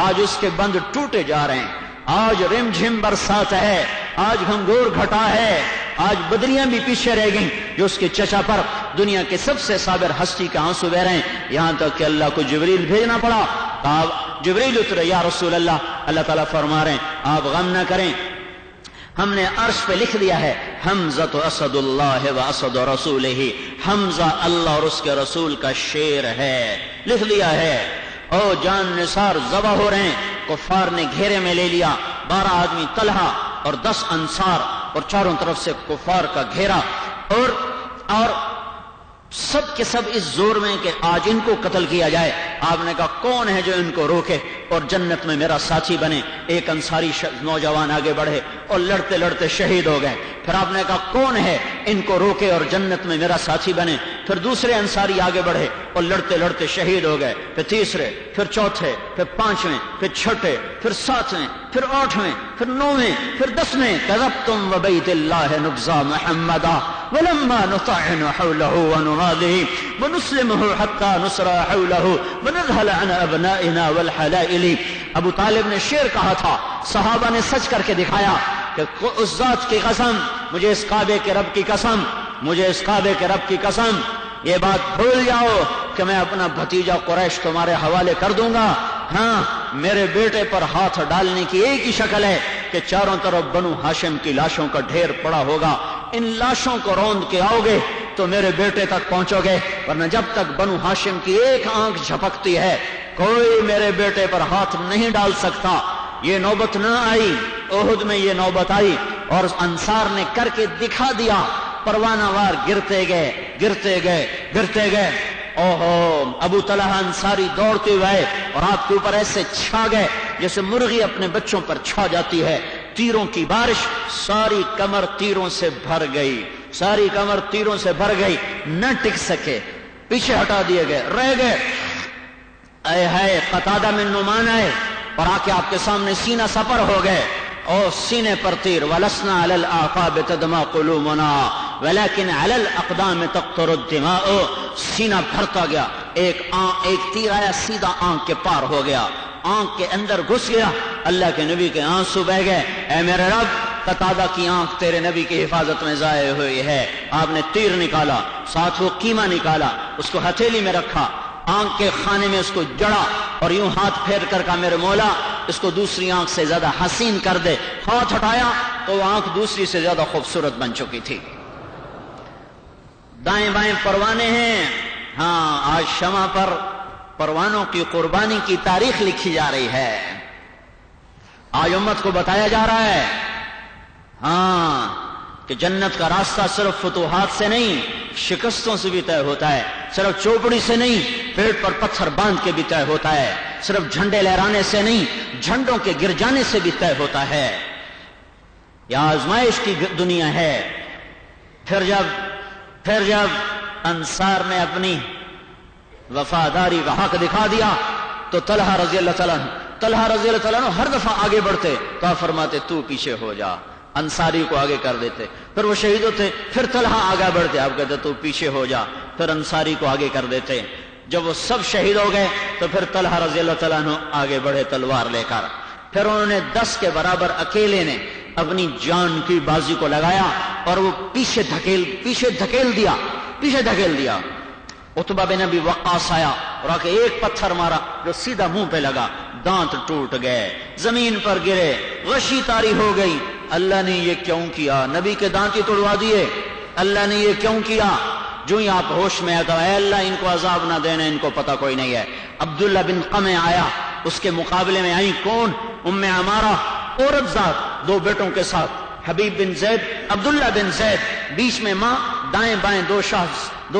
آج اس کے بند ٹوٹے جا رہے ہیں، آج رم جھم برسات ہے، آج گھنگور گھٹا ہے، آج بدریاں بھی پیچھے رہ گئیں، جو اس کے چچا پر دنیا کے سب سے صابر ہستی کا آنسو بہ رہے ہیں۔ یہاں تک کہ اللہ کو جبریل بھیجنا پڑا، جبریل اترے، یا رسول اللہ، اللہ تعالیٰ فرما رہے ہیں آپ غم نہ کریں، ہم نے عرش پہ لکھ دیا ہے حمزہ تو اسد اللہ و اسد رسولہ، حمزہ اللہ اور اس کے رسول کا شیر ہے، لکھ دیا ہے۔ او جان نثار ذبح ہو رہے ہیں، کفار نے گھیرے میں لے لیا، 12 آدمی طلحہ اور 10 انصار، اور چاروں طرف سے کفار کا گھیرا۔ اور سب کے سب اس زور میں کہ آج ان کو قتل کیا جائے. آپ نے کہا کون ہے جو ان کو روکے اور جنت میں میرا ساتھی بنے؟ ایک انصاری نوجوان آگے بڑھے اور لڑتے لڑتے شہید ہو گئے. پھر آپ نے کہا کون ہے ان کو روکے اور جنت میں میرا ساتھی بنے؟ پھر دوسرے انصاری آگے بڑھے اور لڑتے لڑتے شہید ہو گئے. پھر تیسرے، پھر چوتھے، پھر پانچویں، پھر چھٹے، پھر ساتویں، پھر آٹھویں، پھر نویں، پھر دسویں. کذبتم وبیت اللہ نبزا محمدا ولما نطعن حوله ونغاله ونسلمه حتى نصر حوله ونذهل عن ابنائنا والحلائل. ابو طالب نے شعر کہا تھا، صحابہ نے سچ کر کے دکھایا کہ اس ذات کی قسم، مجھے اس کعبے کے رب کی قسم، مجھے اس کعبے کے رب کی قسم، یہ بات بھول جاؤ کہ میں اپنا بھتیجا قریش تمہارے حوالے کر دوں گا. ہاں، میرے بیٹے پر ہاتھ ڈالنے کی ایک ہی شکل ہے کہ چاروں طرف بنو ہاشم کی لاشوں کا ڈھیر پڑا ہوگا. ان لاشوں کو روند کے آؤ گے تو میرے بیٹے تک پہنچو گے، ورنہ جب تک بنو ہاشم کی ایک آنکھ جھپکتی ہے کوئی میرے بیٹے پر ہاتھ نہیں ڈال سکتا. یہ نوبت نہ آئی، احد میں یہ نوبت آئی اور انصار نے کر کے دکھا دیا. پروانہ وار گرتے گئے گرتے گئے گرتے گئے. اوہو، ابو طلحہ انصاری دوڑتے ہوئے اور آپ کے اوپر ایسے چھا گئے جیسے مرغی اپنے بچوں پر چھا جاتی ہے. تیروں کی بارش، ساری کمر تیروں سے بھر گئی، ساری کمر تیروں سے بھر گئی. نہ ٹک سکے، پیچھے ہٹا دیے گئے، رہ گئے. اے ہے قتادہ بن نعمان آئے اور آ کے آپ کے سامنے سینہ سپر ہو گئے. اور سینے پر تیر، وَلَسْنَا عَلَى الْأَعْقَابِ تَدْمَا قُلُوبُنَا وَلَكِنْ عَلَى الْأَقْدَامِ تَقْطُرُ الدِّمَاءُ. سینہ بھرتا گیا، ایک تیر آیا سیدھا آنکھ کے پار ہو گیا، آنکھ کے اندر گھس گیا. اللہ کے نبی کے آنسو بہ گئے. اے میرے رب، قتادہ کی آنکھ تیرے نبی کی حفاظت میں ضائع ہوئی ہے. آپ نے تیر نکالا، ساتھ وہ قیمہ نکالا، اس کو ہتھیلی میں رکھا، آنکھ کے خانے میں اس کو جڑا اور یوں ہاتھ پھیر کر کہا میرے مولا اس کو دوسری آنکھ سے زیادہ حسین کر دے. ہاتھ ہٹایا تو وہ آنکھ دوسری سے زیادہ خوبصورت بن چکی تھی. دائیں بائیں پروانے ہیں. ہاں، آج شمع پر پروانوں کی قربانی کی تاریخ لکھی جا رہی ہے. آج امت کو بتایا جا رہا ہے ہاں کہ جنت کا راستہ صرف فتوحات سے نہیں، شکستوں سے بھی طے ہوتا ہے. صرف چوپڑی سے نہیں، پیٹ پر پتھر باندھ کے بھی طے ہوتا ہے. صرف جھنڈے لہرانے سے نہیں، جھنڈوں کے گر جانے سے بھی طے ہوتا ہے. یہ آزمائش کی دنیا ہے. پھر جب انصار نے اپنی وفاداری کا حق دکھا دیا تو طلحہ رضی اللہ تعالیٰ عنہ ہر دفعہ آگے بڑھتے تو آپ فرماتے تو پیچھے ہو جا. انصاری کو آگے کر دیتے، پھر وہ شہید ہوتے، پھر طلحہ آگے بڑھتے، آپ کہتے تو پیچھے ہو جا، پھر انصاری کو آگے کر دیتے. جب وہ سب شہید ہو گئے تو پھر طلحہ رضی اللہ تعالیٰ عنہ آگے بڑھے تلوار لے کر. پھر انہوں نے 10 کے برابر اکیلے نے اپنی جان کی بازی کو لگایا اور وہ پیچھے دھکیل دیا. عتبہ بن ابی وقاص آیا اور آ کے ایک پتھر مارا جو سیدھا منہ پہ لگا، دانت ٹوٹ گئے، زمین پر گرے، غشی طاری ہو گئی. اللہ نے یہ کیوں کیا؟ نبی کے دانت ہی توڑوا دیے. اللہ نے یہ کیوں کیا؟ جو ہی آپ ہوش میں آتا ہے اللہ ان کو عذاب نہ دینا، ان کو پتہ کوئی نہیں ہے. عبداللہ بن قمع آیا، اس کے مقابلے میں آئی کون؟ ام عمارہ، عورت ذات، 2 بیٹوں کے ساتھ، حبیب بن زید، عبداللہ بن زید، بیچ میں ماں، دائیں بائیں 2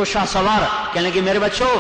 شاہ سوار. کہنے لگی میرے بچوں،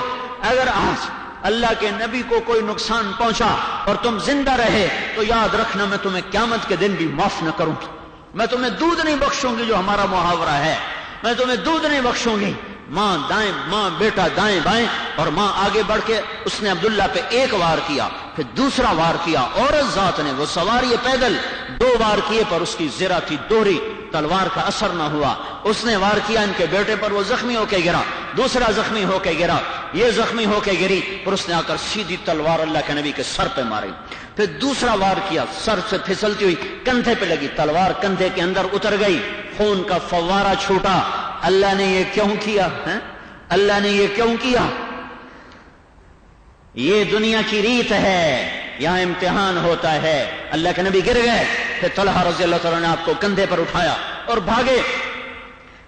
اگر آج اللہ کے نبی کو کوئی نقصان پہنچا اور تم زندہ رہے تو یاد رکھنا میں تمہیں قیامت کے دن بھی معاف نہ کروں گی. میں تمہیں دودھ نہیں بخشوں گی، جو ہمارا محاورہ ہے، میں تمہیں دودھ نہیں بخشوں گی. ماں بیٹا دائیں بائیں اور ماں آگے بڑھ کے اس نے عبداللہ پہ 1 وار کیا، پھر دوسرا وار کیا. عورت ذات نے، وہ سوار یہ پیدل، 2 وار کیے پر اس کی زرہ تھی دوہری، تلوار کا اثر نہ ہوا. اس نے وار کیا ان کے بیٹے پر، وہ زخمی ہو کے گرا، دوسرا زخمی ہو کے گرا، یہ زخمی ہو کے گری، اور اس نے آ کر سیدھی تلوار اللہ کے نبی کے سر پہ ماری. پھر دوسرا وار کیا، سر سے پھسلتی ہوئی کندھے پہ لگی، تلوار کندھے کے اندر اتر گئی، خون کا فوارہ چھوٹا. اللہ نے یہ کیوں کیا؟ اللہ نے یہ کیوں کیا؟ یہ دنیا کی ریت ہے، یہاں امتحان ہوتا ہے. اللہ کے نبی گر گئے، پھر طلحہ رضی اللہ تعالیٰ نے آپ کو کندھے پر اٹھایا اور بھاگے.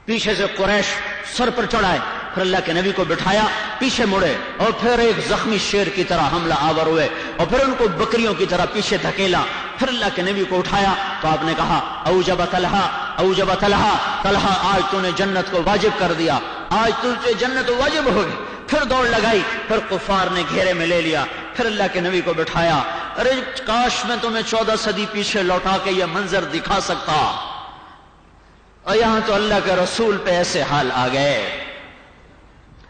پیچھے سے قریش سر پر چڑھائے، پھر اللہ کے نبی کو بٹھایا، پیچھے مڑے اور پھر ایک زخمی شیر کی طرح حملہ آور ہوئے اور پھر ان کو بکریوں کی طرح پیچھے دھکیلا. پھر اللہ کے نبی کو اٹھایا تو آپ نے کہا اوجب طلحہ او جب طلحہ آج تو نے جنت کو واجب کر دیا، آج تجھے جنت واجب ہو گئی۔ پھر دوڑ لگائی، پھر کفار نے گھیرے میں لے لیا، پھر اللہ کے نبی کو بٹھایا۔ ارے کاش میں تمہیں 14 صدی پیچھے لوٹا کے یہ منظر دکھا سکتا، اور یہاں تو اللہ کے رسول پہ ایسے حال آ گئے،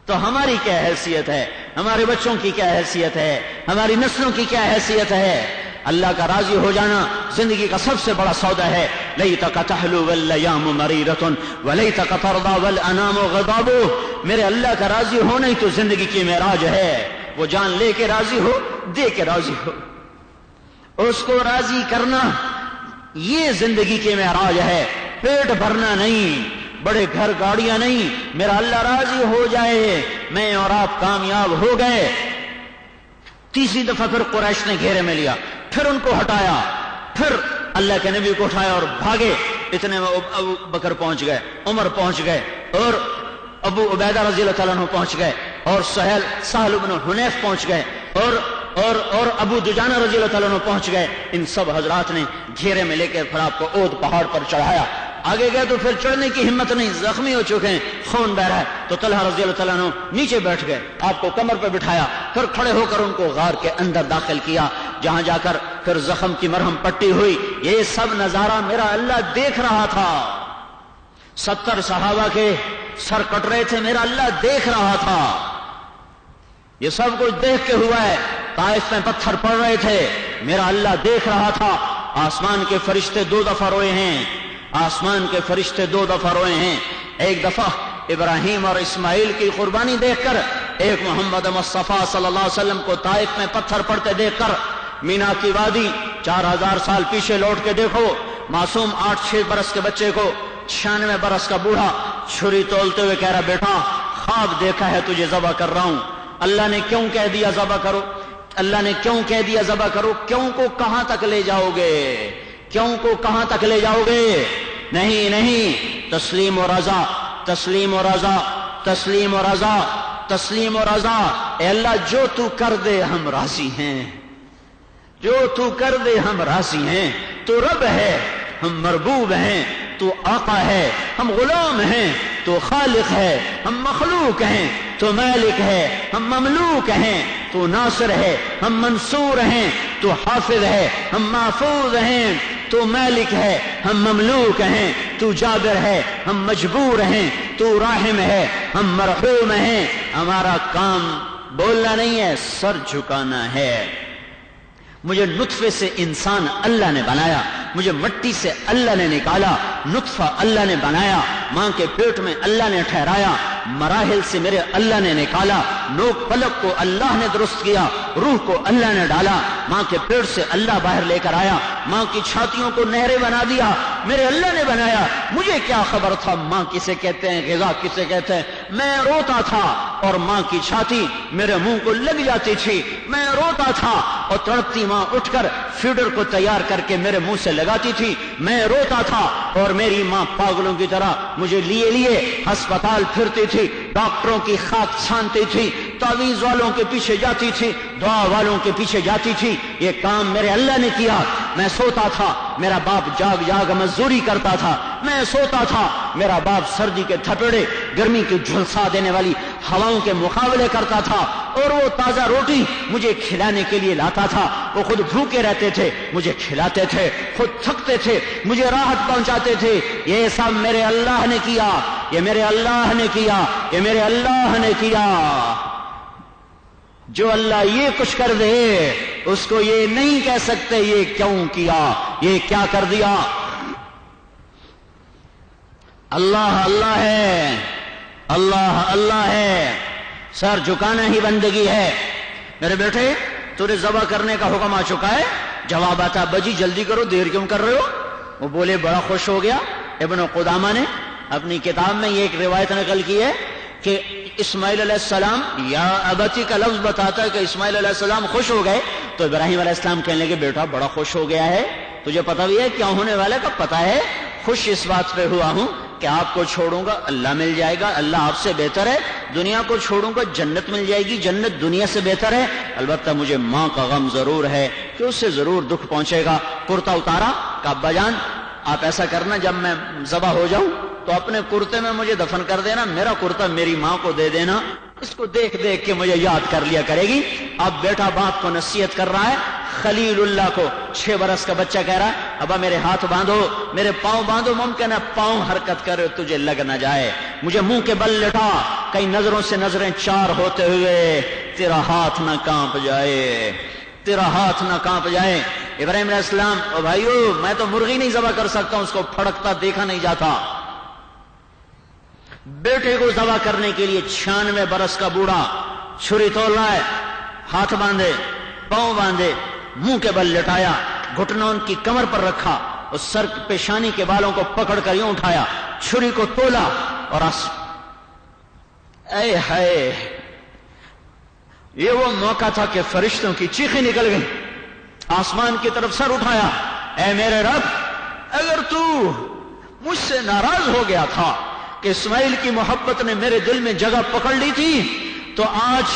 تو ہماری کیا حیثیت ہے، ہمارے بچوں کی کیا حیثیت ہے، ہماری نسلوں کی کیا حیثیت ہے۔ اللہ کا راضی ہو جانا زندگی کا سب سے بڑا سودا ہے۔ لیتک تحلو والیام مریرۃ ولیتک ترضی والانام غضاب، میرے اللہ کا راضی ہونا ہی تو زندگی کی معراج ہے۔ وہ جان لے کے راضی ہو، دے کے راضی ہو، اس کو راضی کرنا یہ زندگی کی معراج ہے۔ پیٹ بھرنا نہیں، بڑے گھر گاڑیاں نہیں، میرا اللہ راضی ہو جائے، میں اور آپ کامیاب ہو گئے۔ تیسری دفعہ پھر قریش نے گھیرے میں لیا، پھر ان کو ہٹایا، پھر اللہ کے نبی کو اٹھایا اور بھاگے۔ اتنے میں ابو بکر پہنچ گئے، عمر پہنچ گئے، اور ابو عبیدہ رضی اللہ تعالیٰ عنہ پہنچ گئے، اور سہل بن حنیف پہنچ گئے، اور ابو دجانہ رضی اللہ تعالیٰ عنہ پہنچ گئے۔ ان سب حضرات نے گھیرے میں لے کے پھر آپ کو اود پہاڑ پر چڑھایا۔ آگے گئے تو پھر چڑھنے کی ہمت نہیں، زخمی ہو چکے ہیں، خون بہ رہا ہے، تو طلحہ رضی اللہ تعالیٰ عنہ نیچے بیٹھ گئے، آپ کو کمر پہ بٹھایا، پھر کھڑے ہو کر ان کو غار کے اندر داخل کیا، جہاں جا کر پھر زخم کی مرہم پٹی ہوئی۔ یہ سب نظارہ میرا اللہ دیکھ رہا تھا، 70 صحابہ کے سر کٹ رہے تھے، میرا اللہ دیکھ رہا تھا، یہ سب کچھ دیکھ کے ہوا ہے۔ طائف میں پتھر پڑ رہے تھے، میرا اللہ دیکھ رہا تھا۔ آسمان کے فرشتے 2 دفعہ روئے ہیں، آسمان کے فرشتے 2 دفعہ روئے ہیں، ایک دفعہ ابراہیم اور اسماعیل کی قربانی دیکھ کر، ایک محمد مصطفیٰ صلی اللہ علیہ وسلم کو طائف میں پتھر پڑتے دیکھ کر۔ مینا کی وادی 4000 سال پیچھے لوٹ کے دیکھو، معصوم 8-6 برس کے بچے کو 96 برس کا بوڑھا چھری تولتے ہوئے کہہ رہا، بیٹا خواب دیکھا ہے تجھے ذبح کر رہا ہوں۔ اللہ نے کیوں کہہ دیا ذبح کرو؟ اللہ نے کیوں کہہ دیا ذبح کرو؟ کیوں کو کہاں تک لے جاؤ گے؟ کیوں کو کہاں تک لے جاؤ گے؟ نہیں نہیں، تسلیم و رضا، تسلیم و رضا، تسلیم و رضا، تسلیم و رضا۔ اے اللہ جو تو کر دے ہم راضی ہیں، جو تو کر دے ہم راضی ہیں۔ تو رب ہے، ہم مربوب ہیں، تو آقا ہے، ہم غلام ہیں، تو خالق ہے، ہم مخلوق ہیں، تو مالک ہے، ہم مملوک ہیں، تو ناصر ہے، ہم منصور ہیں، تو حافظ ہے، ہم محفوظ ہیں، تو مالک ہے، ہم مملوک ہیں، تو جابر ہے، ہم مجبور ہیں، تو راحم ہے، ہم مرحوم ہیں۔ ہمارا کام بولنا نہیں ہے، سر جھکانا ہے۔ مجھے نطفے سے انسان اللہ نے بنایا، مجھے مٹی سے اللہ نے نکالا، نطفہ اللہ نے بنایا، ماں کے پیٹ میں اللہ نے ٹھہرایا، مراحل سے میرے اللہ نے نکالا، نوک پلک کو اللہ نے درست کیا، روح کو اللہ نے ڈالا، ماں کے پیٹ سے اللہ باہر لے کر آیا، ماں کی چھاتیوں کو نہریں بنا دیا، میرے اللہ نے بنایا۔ مجھے کیا خبر تھا ماں کسے کہتے ہیں، غذا کسے کہتے ہیں؟ میں روتا تھا اور ماں کی چھاتی میرے منہ کو لگ جاتی تھی، میں روتا تھا اور تڑپتی ماں اٹھ کر فیڈر کو تیار کر کے میرے منہ سے لگاتی تھی، میں روتا تھا اور میری ماں پاگلوں کی طرح مجھے لیے لیے ہسپتال پھرتی تھی، ڈاکٹروں کی خاک چھانتی تھی، تعویذ والوں کے پیچھے جاتی تھی، دعا والوں کے پیچھے جاتی تھی۔ یہ کام میرے اللہ نے کیا۔ میں سوتا تھا، میرا باپ جاگ جاگ مزدوری کرتا تھا، میں سوتا تھا، میرا باپ سردی کے تھپیڑے، گرمی کی جھلسا دینے والی ہواؤں کے مقابلے کرتا تھا، اور وہ تازہ روٹی مجھے کھلانے کے لیے لاتا تھا۔ وہ خود بھوکے رہتے تھے، مجھے کھلاتے تھے، خود تھکتے تھے، مجھے راحت پہنچاتے تھے۔ یہ سب میرے اللہ نے کیا، یہ میرے اللہ نے کیا، یہ میرے اللہ نے کیا۔ جو اللہ یہ کچھ کر دے اس کو یہ نہیں کہہ سکتے یہ کیوں کیا، یہ کیا کر دیا۔ اللہ اللہ ہے، اللہ اللہ ہے، سر جھکانا ہی بندگی ہے۔ میرے بیٹے تجھے ذبح کرنے کا حکم آ چکا ہے، جواب آتا بجی جلدی کرو، دیر کیوں کر رہے ہو؟ وہ بولے بڑا خوش ہو گیا۔ ابن قدامہ نے اپنی کتاب میں یہ ایک روایت نقل کی ہے کہ اسماعیل علیہ السلام، یا ابتی کا لفظ بتاتا ہے کہ اسماعیل علیہ السلام خوش ہو گئے، تو ابراہیم علیہ السلام کہنے لگے بیٹا بڑا خوش ہو گیا ہے، تجھے پتہ بھی ہے کیا ہونے والا کا پتہ ہے؟ خوش اس بات پہ ہوا ہوں کہ آپ کو چھوڑوں گا اللہ مل جائے گا، اللہ آپ سے بہتر ہے، دنیا کو چھوڑوں گا جنت مل جائے گی، جنت دنیا سے بہتر ہے۔ البتہ مجھے ماں کا غم ضرور ہے کہ اس سے ضرور دکھ پہنچے گا۔ کرتا اتارا کہ ابا جان آپ ایسا کرنا جب میں ذبح ہو جاؤں تو اپنے کرتے میں مجھے دفن کر دینا، میرا کرتا میری ماں کو دے دینا، اس کو دیکھ دیکھ کے مجھے یاد کر لیا کرے گی۔ اب بیٹا باپ کو نصیحت کر رہا ہے، خلیل اللہ کو 6 برس کا بچہ کہہ رہا ہے ابا میرے ہاتھ باندھو، میرے پاؤں باندھو، ممکن ہے پاؤں حرکت کرے تجھے لگ نہ جائے، مجھے منہ کے بل لٹا، کئی نظروں سے نظریں چار ہوتے ہوئے تیرا ہاتھ نہ کانپ جائے، تیرا ہاتھ نہ کانپ جائے۔ ابراہیم علیہ السلام، او بھائیو میں تو مرغی نہیں ذبح کر سکتا ہوں، اس کو پھڑکتا دیکھا نہیں جاتا۔ بیٹے کو ذبح کرنے کے لیے 96 برس کا بوڑھا چھری تول رہا ہے، ہاتھ باندھے، پاؤں باندھے، منہ کے بل لٹایا، گھٹنا ان کی کمر پر رکھا، اس سر پیشانی کے بالوں کو پکڑ کر یوں اٹھایا، چھری کو تولا اور اے ہائے، یہ وہ موقع تھا کہ فرشتوں کی چیخیں نکل گئی، آسمان کی طرف سر اٹھایا، اے میرے رب، اگر تو مجھ سے ناراض ہو گیا تھا کہ اسماعیل کی محبت نے میرے دل میں جگہ پکڑ لی تھی، تو آج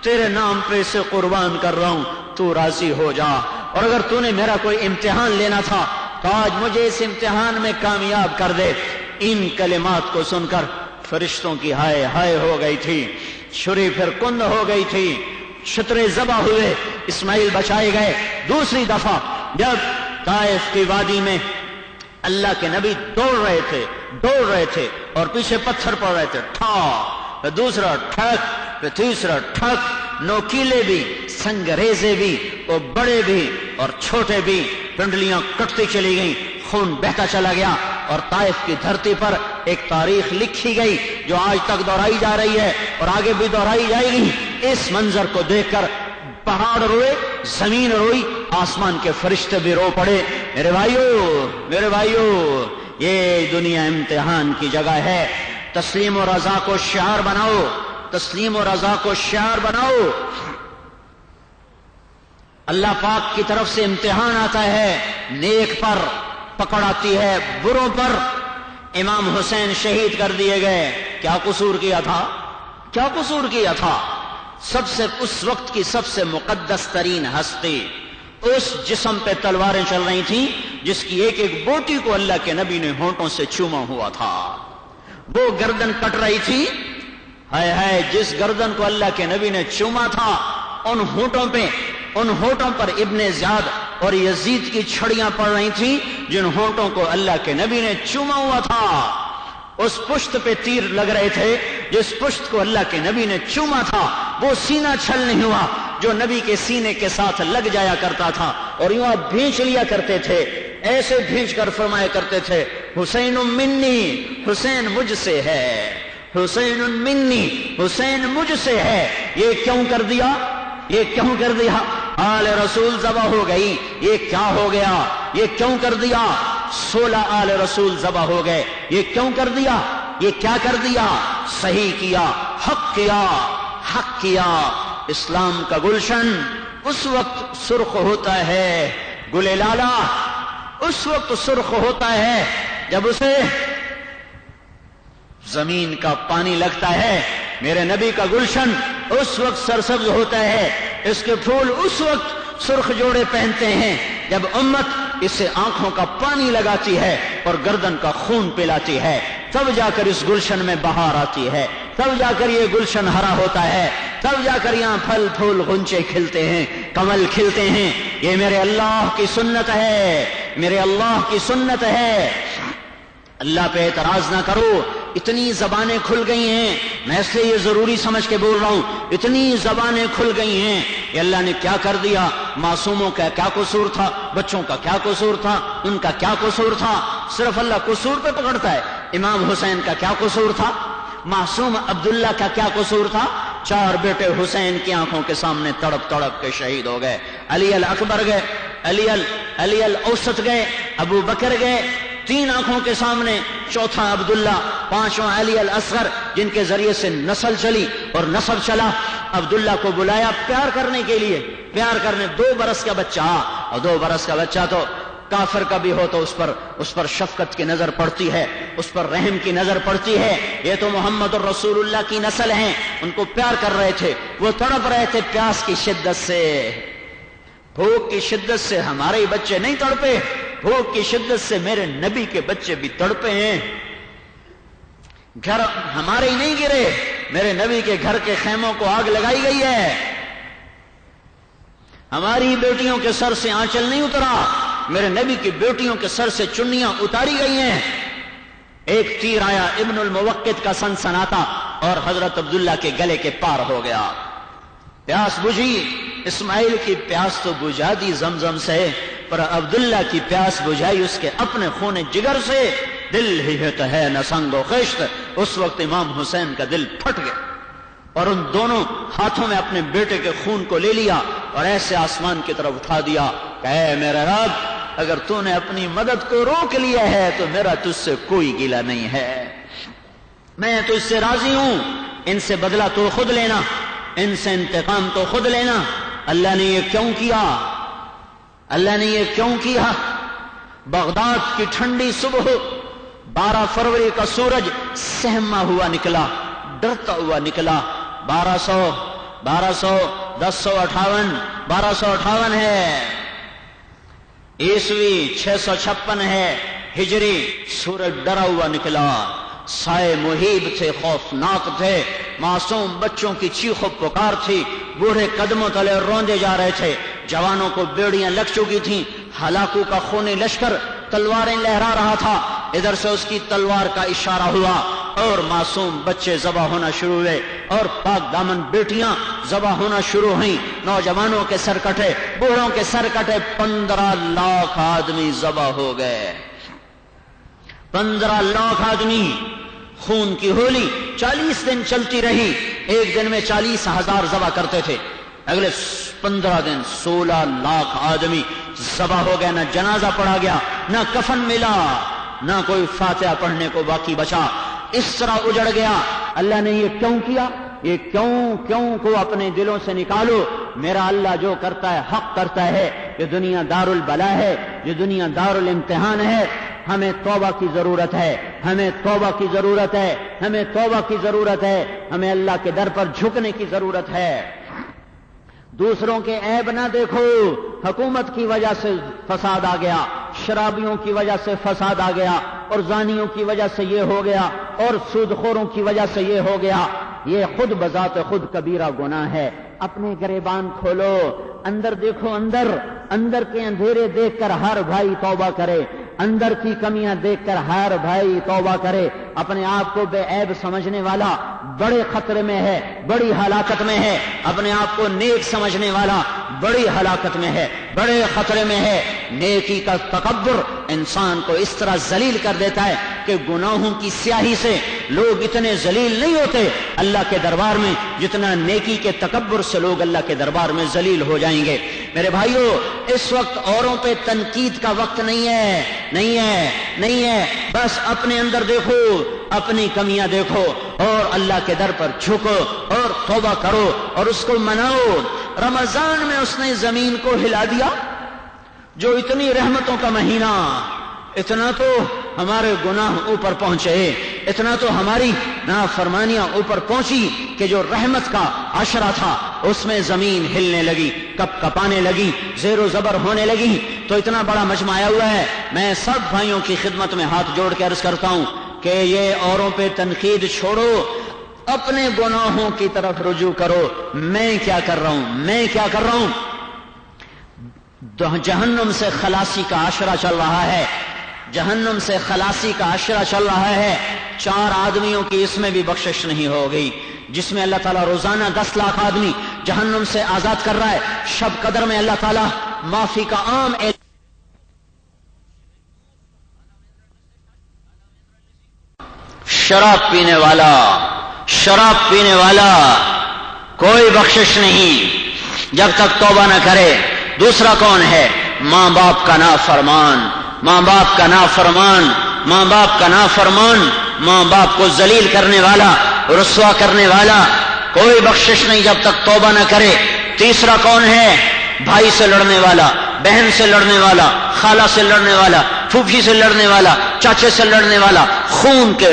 تیرے نام پہ اسے قربان کر رہا ہوں، تو راضی ہو جا، اور اگر تو نے میرا کوئی امتحان لینا تھا تو آج مجھے اس امتحان میں کامیاب کر دے۔ ان کلمات کو سن کر فرشتوں کی ہائے ہائے ہو گئی تھی، چھری پھر کند ہو گئی تھی، شترے ذبح ہوئے، اسماعیل بچائے گئے۔ دوسری دفعہ جب طائف کی وادی میں اللہ کے نبی دوڑ رہے تھے اور پیچھے پتھر پڑ رہے تھے، ٹھا، پھر دوسرا ٹھک، پھر تیسرا ٹھک، نوکیلے بھی، سنگریزے بھی، اور بڑے بھی اور چھوٹے بھی، پنڈلیاں کٹتی چلی گئیں، خون بہتا چلا گیا، اور طائف کی دھرتی پر ایک تاریخ لکھی گئی جو آج تک دہرائی جا رہی ہے اور آگے بھی دہرائی جائے گی۔ اس منظر کو دیکھ کر پہاڑ روئے، زمین روئی، آسمان کے فرشتے بھی رو پڑے۔ میرے بھائیو، یہ دنیا امتحان کی جگہ ہے، تسلیم و رضا کو شعار بناؤ، تسلیم و رضا کو شعار بناؤ۔ اللہ پاک کی طرف سے امتحان آتا ہے، نیک پر پکڑ آتی ہے، بروں پر۔ امام حسین شہید کر دیے گئے، کیا قصور کیا تھا؟ کیا قصور کیا تھا؟ اس وقت کی سب سے مقدس ترین ہستی، اس جسم پہ تلواریں چل رہی تھیں جس کی ایک ایک بوٹی کو اللہ کے نبی نے ہونٹوں سے چوما ہوا تھا، وہ گردن کٹ رہی تھی، ہائے ہائے، جس گردن کو اللہ کے نبی نے چوما تھا، ان ہونٹوں پر ابن زیاد اور یزید کی چھڑیاں پڑ رہی تھیں، جن ہونٹوں کو اللہ کے نبی نے چوما ہوا تھا۔ اس پشت پہ تیر لگ رہے تھے جس پشت کو اللہ کے نبی نے چوما تھا، وہ سینہ چھل نہیں ہوا جو نبی کے سینے کے ساتھ لگ جایا کرتا تھا، اور یوں آپ بھینچ لیا کرتے تھے، ایسے بھینچ کر فرمایا کرتے تھے، حسین منی، حسین مجھ سے ہے، حسین منی، حسین مجھ سے ہے۔ یہ کیوں کر دیا؟ یہ کیوں کر دیا؟ آل رسول ذبح ہو گئی، یہ کیا ہو گیا؟ یہ کیوں کر دیا؟ 16 آل رسول ذبح ہو گئے، یہ کیوں کر دیا؟ یہ کیا کر دیا؟ صحیح کیا، حق کیا، حق کیا۔ اسلام کا گلشن اس وقت سرخ ہوتا ہے، گل لالا اس وقت سرخ ہوتا ہے جب اسے زمین کا پانی لگتا ہے۔ میرے نبی کا گلشن اس وقت سرسبز ہوتا ہے، اس کے پھول اس وقت سرخ جوڑے پہنتے ہیں جب امت اسے آنکھوں کا پانی لگاتی ہے اور گردن کا خون پلاتی ہے، تب جا کر اس گلشن میں بہار آتی ہے، تب جا کر یہ گلشن ہرا ہوتا ہے، تب جا کر یہاں پھل پھول غنچے کھلتے ہیں، کمل کھلتے ہیں۔ یہ میرے اللہ کی سنت ہے، میرے اللہ کی سنت ہے۔ اللہ پہ اعتراض نہ کرو، اتنی زبانیں کھل گئی ہیں، میں اس لیے یہ ضروری سمجھ کے بول رہا ہوں، اتنی زبانیں کھل گئی ہیں کہ اللہ نے کیا کر دیا، معصوموں کا کیا قصور تھا، بچوں کا کیا قصور تھا، ان کا کیا قصور تھا، صرف اللہ قصور پہ پکڑتا ہے۔ امام حسین کا کیا قصور تھا، معصوم عبداللہ کا کیا قصور تھا؟ 4 بیٹے حسین کی آنکھوں کے سامنے تڑپ تڑپ کے شہید ہو گئے۔ علی الاکبر گئے، علی الاوسط گئے، ابو بکر گئے 3 آنکھوں کے سامنے، چوتھا عبداللہ، 5واں علی الاصغر، جن کے ذریعے سے نسل چلی اور نسب چلا۔ عبداللہ کو بلایا پیار کرنے کے لیے، پیار کرنے، 2 برس کا بچہ، اور 2 برس کا بچہ تو کافر کا بھی ہو تو اس پر شفقت کی نظر پڑتی ہے، اس پر رحم کی نظر پڑتی ہے۔ یہ تو محمد الرسول اللہ کی نسل ہیں، ان کو پیار کر رہے تھے، وہ تڑپ رہے تھے پیاس کی شدت سے، بھوک کی شدت سے۔ ہمارے بچے نہیں تڑپے، بھوک کی شدت سے میرے نبی کے بچے بھی تڑپے ہیں، گھر ہمارے ہی نہیں گرے، میرے نبی کے گھر کے خیموں کو آگ لگائی گئی ہے، ہماری بیٹیوں کے سر سے آنچل نہیں اترا، میرے نبی کی بیٹیوں کے سر سے چنیاں اتاری گئی ہیں۔ ایک تیر آیا ابن الموقد کا سنسناتا اور حضرت عبداللہ کے گلے کے پار ہو گیا۔ پیاس بجھی، اسماعیل کی پیاس تو بجھا دی زمزم سے، پر عبداللہ کی پیاس بجھائی اس کے اپنے خون جگر سے۔ دل ہی ہے نہ سنگ و خشت، اس وقت امام حسین کا دل پھٹ گیا اور ان دونوں ہاتھوں میں اپنے بیٹے کے خون کو لے لیا اور ایسے آسمان کی طرف اٹھا دیا کہ اے میرے رب، اگر تو نے اپنی مدد کو روک لیا ہے تو میرا تجھ سے کوئی گلہ نہیں ہے، میں تجھ سے راضی ہوں، ان سے بدلہ تو خود لینا، ان سے انتقام تو خود لینا۔ اللہ نے یہ کیوں کیا؟ اللہ نے یہ کیوں کیا؟ بغداد کی ٹھنڈی صبح 12 فروری کا سورج سہما ہوا نکلا، ڈرتا ہوا نکلا۔ 1258 ہے عیسوی، 656 ہے ہجری، سورج ڈرا ہوا نکلا، سائے محیب تھے، خوفناک تھے، معصوم بچوں کی چیخ و پکار تھی، بوڑھے قدموں تلے روندے جا رہے تھے، جوانوں کو بیڑیاں لگ چکی تھیں، ہلاکو کا خونی لشکر تلواریں لہرا رہا تھا، ادھر سے اس کی تلوار کا اشارہ ہوا اور معصوم بچے ذبح ہونا شروع ہوئے اور پاک دامن بیٹیاں ذبح ہونا شروع ہوئیں، نوجوانوں کے سر کٹے، بوڑھوں کے سر کٹے، 15 لاکھ آدمی ذبح ہو گئے، 15 لاکھ آدمی۔ خون کی ہولی 40 دن چلتی رہی، ایک دن میں 40,000 ذبح کرتے تھے، اگلے 15 دن 16 لاکھ آدمی ذبح ہو گئے، نہ جنازہ پڑھا گیا، نہ کفن ملا، نہ کوئی فاتحہ پڑھنے کو باقی بچا، اس طرح اجڑ گیا۔ اللہ نے یہ کیوں کیا؟ یہ کیوں کو اپنے دلوں سے نکالو۔ میرا اللہ جو کرتا ہے حق کرتا ہے، یہ دنیا دار البلا ہے، یہ دنیا دار الامتحان ہے، ہمیں توبہ کی ضرورت ہے، ہمیں توبہ کی ضرورت ہے، ہمیں توبہ کی ضرورت ہے، ہمیں اللہ کے در پر جھکنے کی ضرورت ہے۔ دوسروں کے عیب نہ دیکھو، حکومت کی وجہ سے فساد آ گیا، شرابیوں کی وجہ سے فساد آ گیا، اور زانیوں کی وجہ سے یہ ہو گیا، اور سود خوروں کی وجہ سے یہ ہو گیا، یہ خود بذات خود کبیرہ گناہ ہے۔ اپنے گریبان کھولو، اندر دیکھو، اندر کے اندھیرے دیکھ کر ہر بھائی توبہ کرے، اندر کی کمیاں دیکھ کر ہر بھائی توبہ کرے۔ اپنے آپ کو بے عیب سمجھنے والا بڑے خطرے میں ہے، بڑی ہلاکت میں ہے، اپنے آپ کو نیک سمجھنے والا بڑی ہلاکت میں ہے، بڑے خطرے میں ہے۔ نیکی کا تکبر انسان کو اس طرح ذلیل کر دیتا ہے کہ گناہوں کی سیاہی سے لوگ اتنے ذلیل نہیں ہوتے اللہ کے دربار میں جتنا نیکی کے تکبر سے لوگ اللہ کے دربار میں ذلیل ہو جائیں گے۔ میرے بھائیو، اس وقت اوروں پہ تنقید کا وقت نہیں ہے، بس اپنے اندر دیکھو، اپنی کمیاں دیکھو اور اللہ کے در پر جھکو اور توبہ کرو اور اس کو مناؤ۔ رمضان میں اس نے زمین کو ہلا دیا، جو اتنی رحمتوں کا مہینہ، اتنا تو ہمارے گناہ اوپر پہنچے، اتنا تو ہماری نافرمانیاں اوپر پہنچی کہ جو رحمت کا عشرہ تھا اس میں زمین ہلنے لگی، کپ کپانے لگی، زیر و زبر ہونے لگی۔ تو اتنا بڑا مجمع آیا ہوا ہے، میں سب بھائیوں کی خدمت میں ہاتھ جوڑ کے عرض کرتا ہوں کہ یہ اوروں پہ تنقید چھوڑو، اپنے گناہوں کی طرف رجوع کرو۔ میں کیا کر رہا ہوں؟ جہنم سے خلاصی کا عشرہ چل رہا ہے، جہنم سے خلاصی کا عشرہ چل رہا ہے۔ 4 آدمیوں کی اس میں بھی بخشش نہیں ہو گئی، جس میں اللہ تعالیٰ روزانہ 10 لاکھ آدمی جہنم سے آزاد کر رہا ہے۔ شب قدر میں اللہ تعالیٰ معافی کا عام شراب پینے والا کوئی بخشش نہیں جب تک توبہ نہ کرے۔ دوسرا کون ہے؟ ماں باپ کا نافرمان، ماں باپ کو ذلیل کرنے والا، رسوا کرنے والا، کوئی بخشش نہیں جب تک توبہ نہ کرے۔ تیسرا کون ہے؟ بھائی سے لڑنے والا، بہن سے لڑنے والا، خالہ سے لڑنے والا، پھوپھی سے لڑنے والا، چاچے سے لڑنے والا، خون کے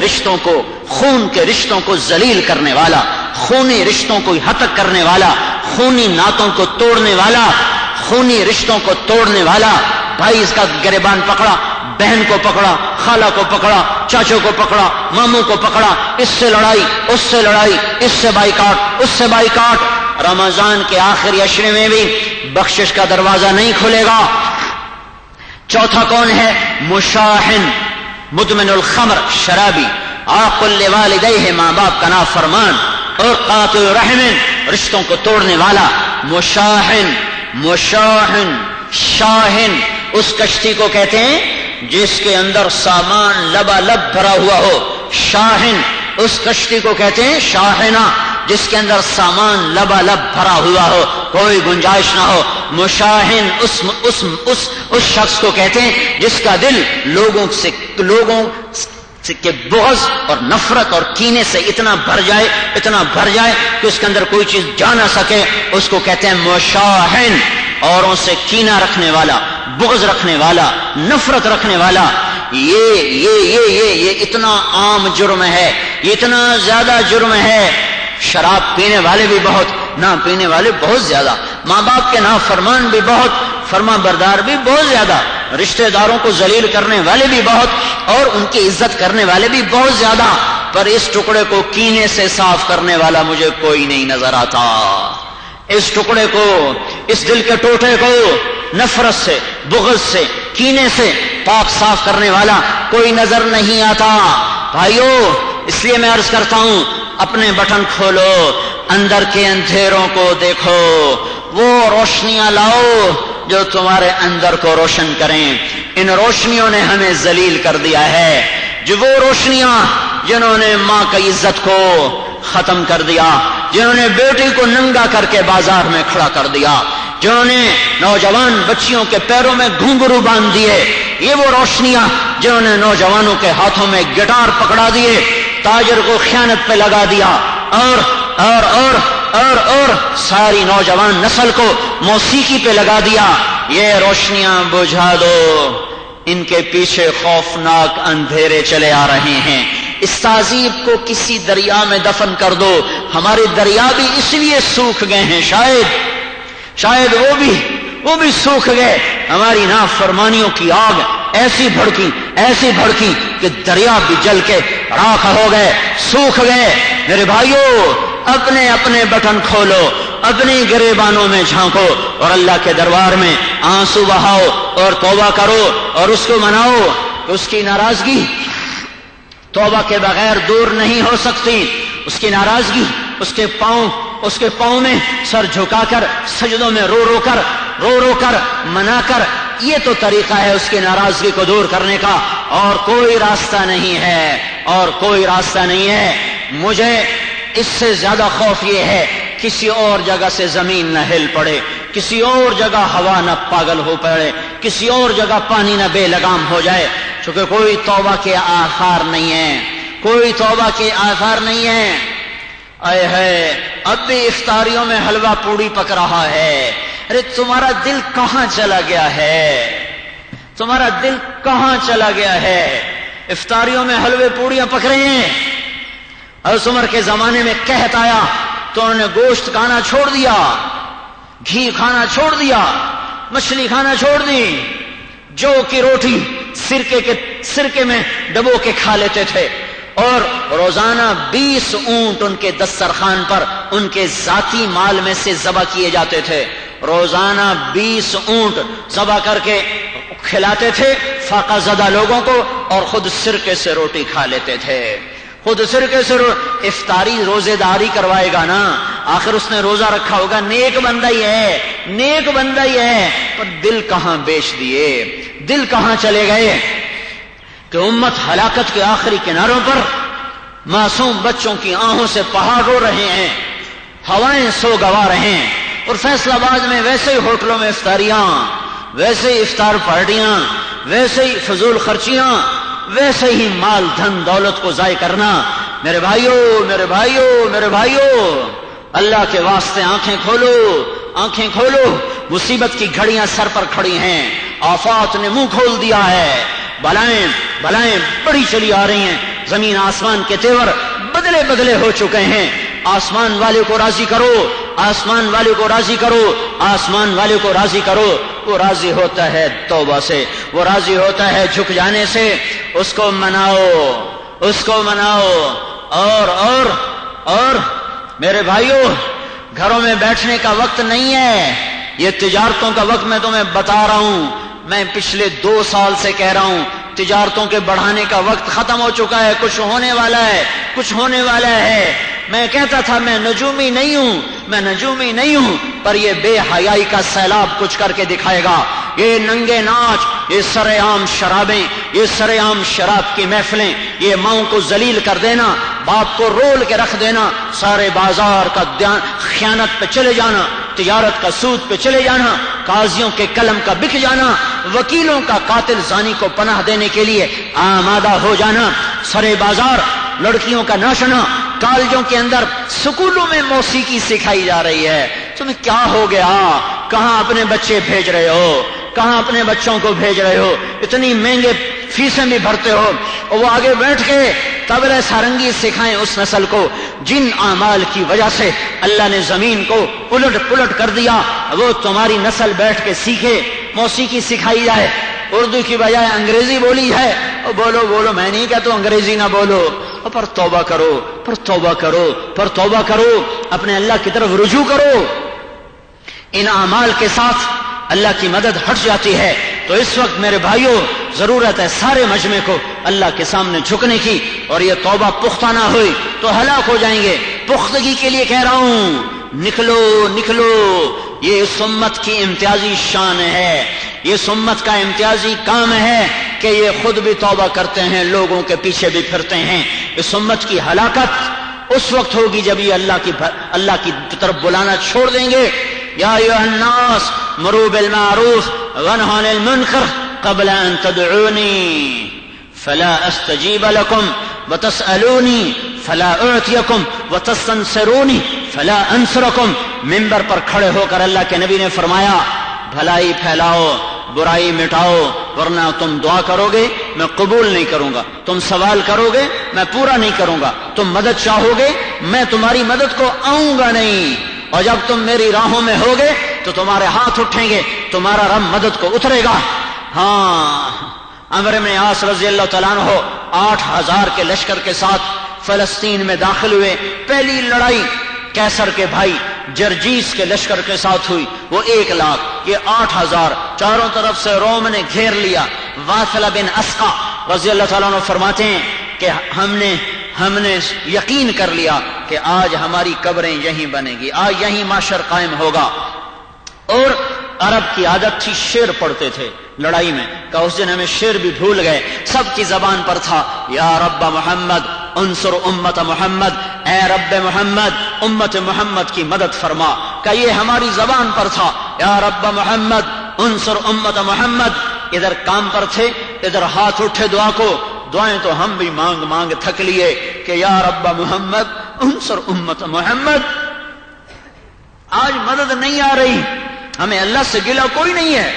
رشتوں کو ذلیل کرنے والا، خونی رشتوں کو ہتک کرنے والا، خونی ناتوں کو توڑنے والا، خونی رشتوں کو توڑنے والا، بھائی اس کا گریبان پکڑا، بہن کو پکڑا، خالہ کو پکڑا، چاچوں کو پکڑا، ماموں کو پکڑا، اس سے لڑائی، اس سے لڑائی، اس سے بائیکاٹ، اس سے بائیکاٹ۔ رمضان کے آخری عشرے میں بھی بخشش کا دروازہ نہیں کھلے گا۔ چوتھا کون ہے؟ مشاحن، مدمن الخمر، شرابی، عاقل لوالدیہ، ماں باپ کا نافرمان، اور قاطع رحم، رشتوں کو توڑنے والا۔ مشاحن، مشاحن، شاہن اس کشتی کو کہتے ہیں جس کے اندر سامان لبالب بھرا ہوا ہو۔ شاہن اس کشتی کو کہتے ہیں شاہنہ، جس کے اندر سامان لبالب بھرا ہوا ہو، کوئی گنجائش نہ ہو۔ مشاہن اس شخص کو کہتے ہیں جس کا دل لوگوں کے بغض اور نفرت اور کینے سے اتنا بھر جائے کہ اس کے اندر کوئی چیز جا نہ سکے، اس کو کہتے ہیں مشاہن۔ اوروں سے کینہ رکھنے والا، بغض رکھنے والا، نفرت رکھنے والا، یہ اتنا عام جرم ہے، یہ اتنا زیادہ جرم ہے۔ شراب پینے والے بھی بہت، نہ پینے والے بہت زیادہ، ماں باپ کے نافرمان بھی بہت، فرما بردار بھی بہت زیادہ، رشتہ داروں کو ذلیل کرنے والے بھی بہت، اور ان کی عزت کرنے والے بھی بہت زیادہ۔ پر اس ٹکڑے کو کینے سے صاف کرنے والا مجھے کوئی نہیں نظر آتا۔ اس ٹکڑے کو، اس دل کے ٹوٹے کو نفرت سے، بغض سے، کینے سے پاک صاف کرنے والا کوئی نظر نہیں آتا۔ بھائیو، اس لیے میں عرض کرتا ہوں، اپنے بٹن کھولو، اندر کے اندھیروں کو دیکھو، وہ روشنیاں لاؤ جو تمہارے اندر کو روشن کریں۔ ان روشنیوں نے ہمیں ذلیل کر دیا ہے، جو وہ روشنیاں جنہوں نے ماں کی عزت کو ختم کر دیا، جنہوں نے بیٹی کو ننگا کر کے بازار میں کھڑا کر دیا، جنہوں نے نوجوان بچیوں کے پیروں میں گھنگرو باندھ دیے، یہ وہ روشنیاں جنہوں نے نوجوانوں کے ہاتھوں میں گٹار پکڑا دیے، تاجر کو خیانت پہ لگا دیا، اور ساری نوجوان نسل کو موسیقی پہ لگا دیا۔ یہ روشنیاں بجھا دو، ان کے پیچھے خوفناک اندھیرے چلے آ رہے ہیں۔ اس تہذیب کو کسی دریا میں دفن کر دو۔ ہمارے دریا بھی اس لیے سوکھ گئے ہیں، شاید وہ بھی سوکھ گئے، ہماری نافرمانیوں کی آگ ایسی بھڑکی کہ دریا بھی جل کے راکھ ہو گئے، سوکھ گئے۔ میرے بھائیو، اپنے اپنے بٹن کھولو، اپنی گریبانوں میں جھانکو، اور اللہ کے دربار میں آنسو بہاؤ اور توبہ کرو، اور اس کو مناؤ۔ اس کی ناراضگی توبہ کے بغیر دور نہیں ہو سکتی۔ اس کی ناراضگی، اس کے پاؤں میں سر جھکا کر، سجدوں میں رو رو کر منا کر، یہ تو طریقہ ہے اس کی ناراضگی کو دور کرنے کا، اور کوئی راستہ نہیں ہے۔ مجھے اس سے زیادہ خوف یہ ہے کسی اور جگہ سے زمین نہ ہل پڑے، کسی اور جگہ ہوا نہ پاگل ہو پڑے، کسی اور جگہ پانی نہ بے لگام ہو جائے، چونکہ کوئی توبہ کے آثار نہیں ہے۔ اے ہے، اب بھی افطاریوں میں حلوہ پوڑی پک رہا ہے۔ ارے تمہارا دل کہاں چلا گیا ہے؟ افطاریوں میں حلوے پوڑیاں پک رہے ہیں۔ حضرت عمر کے زمانے میں قحط آیا تو انہوں نے گوشت کھانا چھوڑ دیا، گھی کھانا چھوڑ دیا، مچھلی کھانا چھوڑ دی، جو کی روٹی سرکے میں ڈبو کے کھا لیتے تھے، اور روزانہ 20 اونٹ ان کے دسترخوان پر ان کے ذاتی مال میں سے ذبح کیے جاتے تھے۔ روزانہ 20 اونٹ ذبح کر کے کھلاتے تھے فاقہ زدہ لوگوں کو، اور خود سرکے سے روٹی کھا لیتے تھے۔ خود سرکے سے افطاری روزے داری کروائے گا نا، آخر اس نے روزہ رکھا ہوگا، نیک بندہ ہی ہے، پر دل کہاں بیچ دیے، دل کہاں چلے گئے کہ امت ہلاکت کے آخری کناروں پر معصوم بچوں کی آنکھوں سے پہاڑ رو رہے ہیں، ہوائیں سو گوا رہے ہیں، اور فیصل آباد میں ویسے ہی ہوٹلوں میں افطاریاں، ویسے ہی افطار پارٹیاں، ویسے ہی فضول خرچیاں، ویسے ہی مال دھن دولت کو ضائع کرنا۔ میرے بھائیو، اللہ کے واسطے آنکھیں کھولو، مصیبت کی گھڑیاں سر پر کھڑی ہیں، آفات نے منہ کھول دیا ہے، بلائیں بڑی چلی آ رہی ہیں، زمین آسمان کے تیور بدلے ہو چکے ہیں۔ آسمان والے کو راضی کرو، وہ راضی ہوتا ہے توبہ سے، وہ راضی ہوتا ہے جھک جانے سے. اس کو مناؤ، اس کو مناؤ. اور میرے بھائیوں، گھروں میں بیٹھنے کا وقت نہیں ہے، یہ تجارتوں کا وقت. میں تمہیں بتا رہا ہوں، میں پچھلے 2 سال سے کہہ رہا ہوں، تجارتوں کے بڑھانے کا وقت ختم ہو چکا ہے. کچھ ہونے والا ہے، کچھ ہونے والا ہے. میں کہتا تھا میں نجومی نہیں ہوں، میں نجومی نہیں ہوں، پر یہ بے حیائی کا سیلاب کچھ کر کے دکھائے گا. یہ ننگے ناچ، یہ سر عام شرابیں، یہ سر عام شراب کی محفلیں، یہ ماؤں کو ذلیل کر دینا، باپ کو رول کے رکھ دینا، سارے بازار کا خیانت پہ چلے جانا، تجارت کا سود پہ چلے جانا، قاضیوں کے قلم کا بک جانا، وکیلوں کا قاتل زانی کو پناہ دینے کے لیے آمادہ ہو جانا، سرے بازار، لڑکیوں کا ناشنا، کالجوں کے اندر، سکولوں میں موسیقی سکھائی جا رہی ہے. تمہیں کیا ہو گیا؟ کہاں اپنے بچے بھیج رہے ہو؟ کہاں اپنے بچوں کو بھیج رہے ہو؟ اتنی مہنگے فیسیں بھی بھرتے ہو، اور وہ آگے بیٹھ کے طبلہ سارنگی سکھائیں اس نسل کو جن اعمال کی وجہ سے اللہ نے زمین کو الٹ پلٹ کر دیا. وہ تمہاری نسل بیٹھ کے سیکھے، موسیقی سکھائی جائے، اردو کی بجائے انگریزی بولی ہے. اور بولو، میں نہیں کہتا انگریزی نہ بولو، پر توبہ کرو، پر توبہ کرو، پر توبہ کرو، اپنے اللہ کی طرف رجوع کرو. ان اعمال کے ساتھ اللہ کی مدد ہٹ جاتی ہے. تو اس وقت میرے بھائیوں ضرورت ہے سارے مجمع کو اللہ کے سامنے جھکنے کی، اور یہ توبہ پختہ نہ ہوئی تو ہلاک ہو جائیں گے. پختگی کے لیے کہہ رہا ہوں، نکلو نکلو. یہ اس امت کی امتیازی شان ہے، یہ اس امت کا امتیازی کام ہے کہ یہ خود بھی توبہ کرتے ہیں، لوگوں کے پیچھے بھی پھرتے ہیں. اس امت کی ہلاکت اس وقت ہوگی جب یہ اللہ کی طرف بلانا چھوڑ دیں گے. یا ایھا الناس مروا بالمعروف وانھوا عن المنکر قبل ان تدعونی فلا استجیب لکم وتسألونی فلا اعطیکم وتستنصرونی فلا انصرکم. منبر پر کھڑے ہو کر اللہ کے نبی نے فرمایا، بھلائی پھیلاؤ، برائی مٹاؤ، ورنہ تم دعا کرو گے میں قبول نہیں کروں گا، تم سوال کرو گے میں پورا نہیں کروں گا، تم مدد چاہو گے میں تمہاری مدد کو آؤں گا نہیں. اور جب تم میری راہوں میں ہوگے تو تمہارے ہاتھ اٹھیں گے، تمہارا رب مدد کو اترے گا. ہاں، عمرو بن عاص رضی اللہ تعالیٰ عنہ 8000 کے لشکر کے ساتھ فلسطین میں داخل ہوئے. پہلی لڑائی کیسر کے بھائی جرجیس کے لشکر کے ساتھ ہوئی، وہ 1 لاکھ، یہ 8000. چاروں طرف سے روم نے گھیر لیا. واثلہ بن اسقع رضی اللہ تعالیٰ عنہ فرماتے ہیں کہ ہم نے یقین کر لیا کہ آج ہماری قبریں یہیں بنے گی، آج یہیں محشر قائم ہوگا. اور عرب کی عادت تھی شعر پڑھتے تھے لڑائی میں، کہ اس دن ہمیں شعر بھی بھول گئے. سب کی زبان پر تھا، یا رب محمد انصر امت محمد، اے رب محمد امت محمد کی مدد فرما. کہ یہ ہماری زبان پر تھا، یا رب محمد انصر امت محمد. ادھر کام پر تھے، ادھر ہاتھ اٹھے دعا کو. دعائیں تو ہم بھی مانگ مانگ تھک لیے کہ یا رب محمد انصر امت محمد. آج مدد نہیں آ رہی. ہمیں اللہ سے گلہ کوئی نہیں ہے،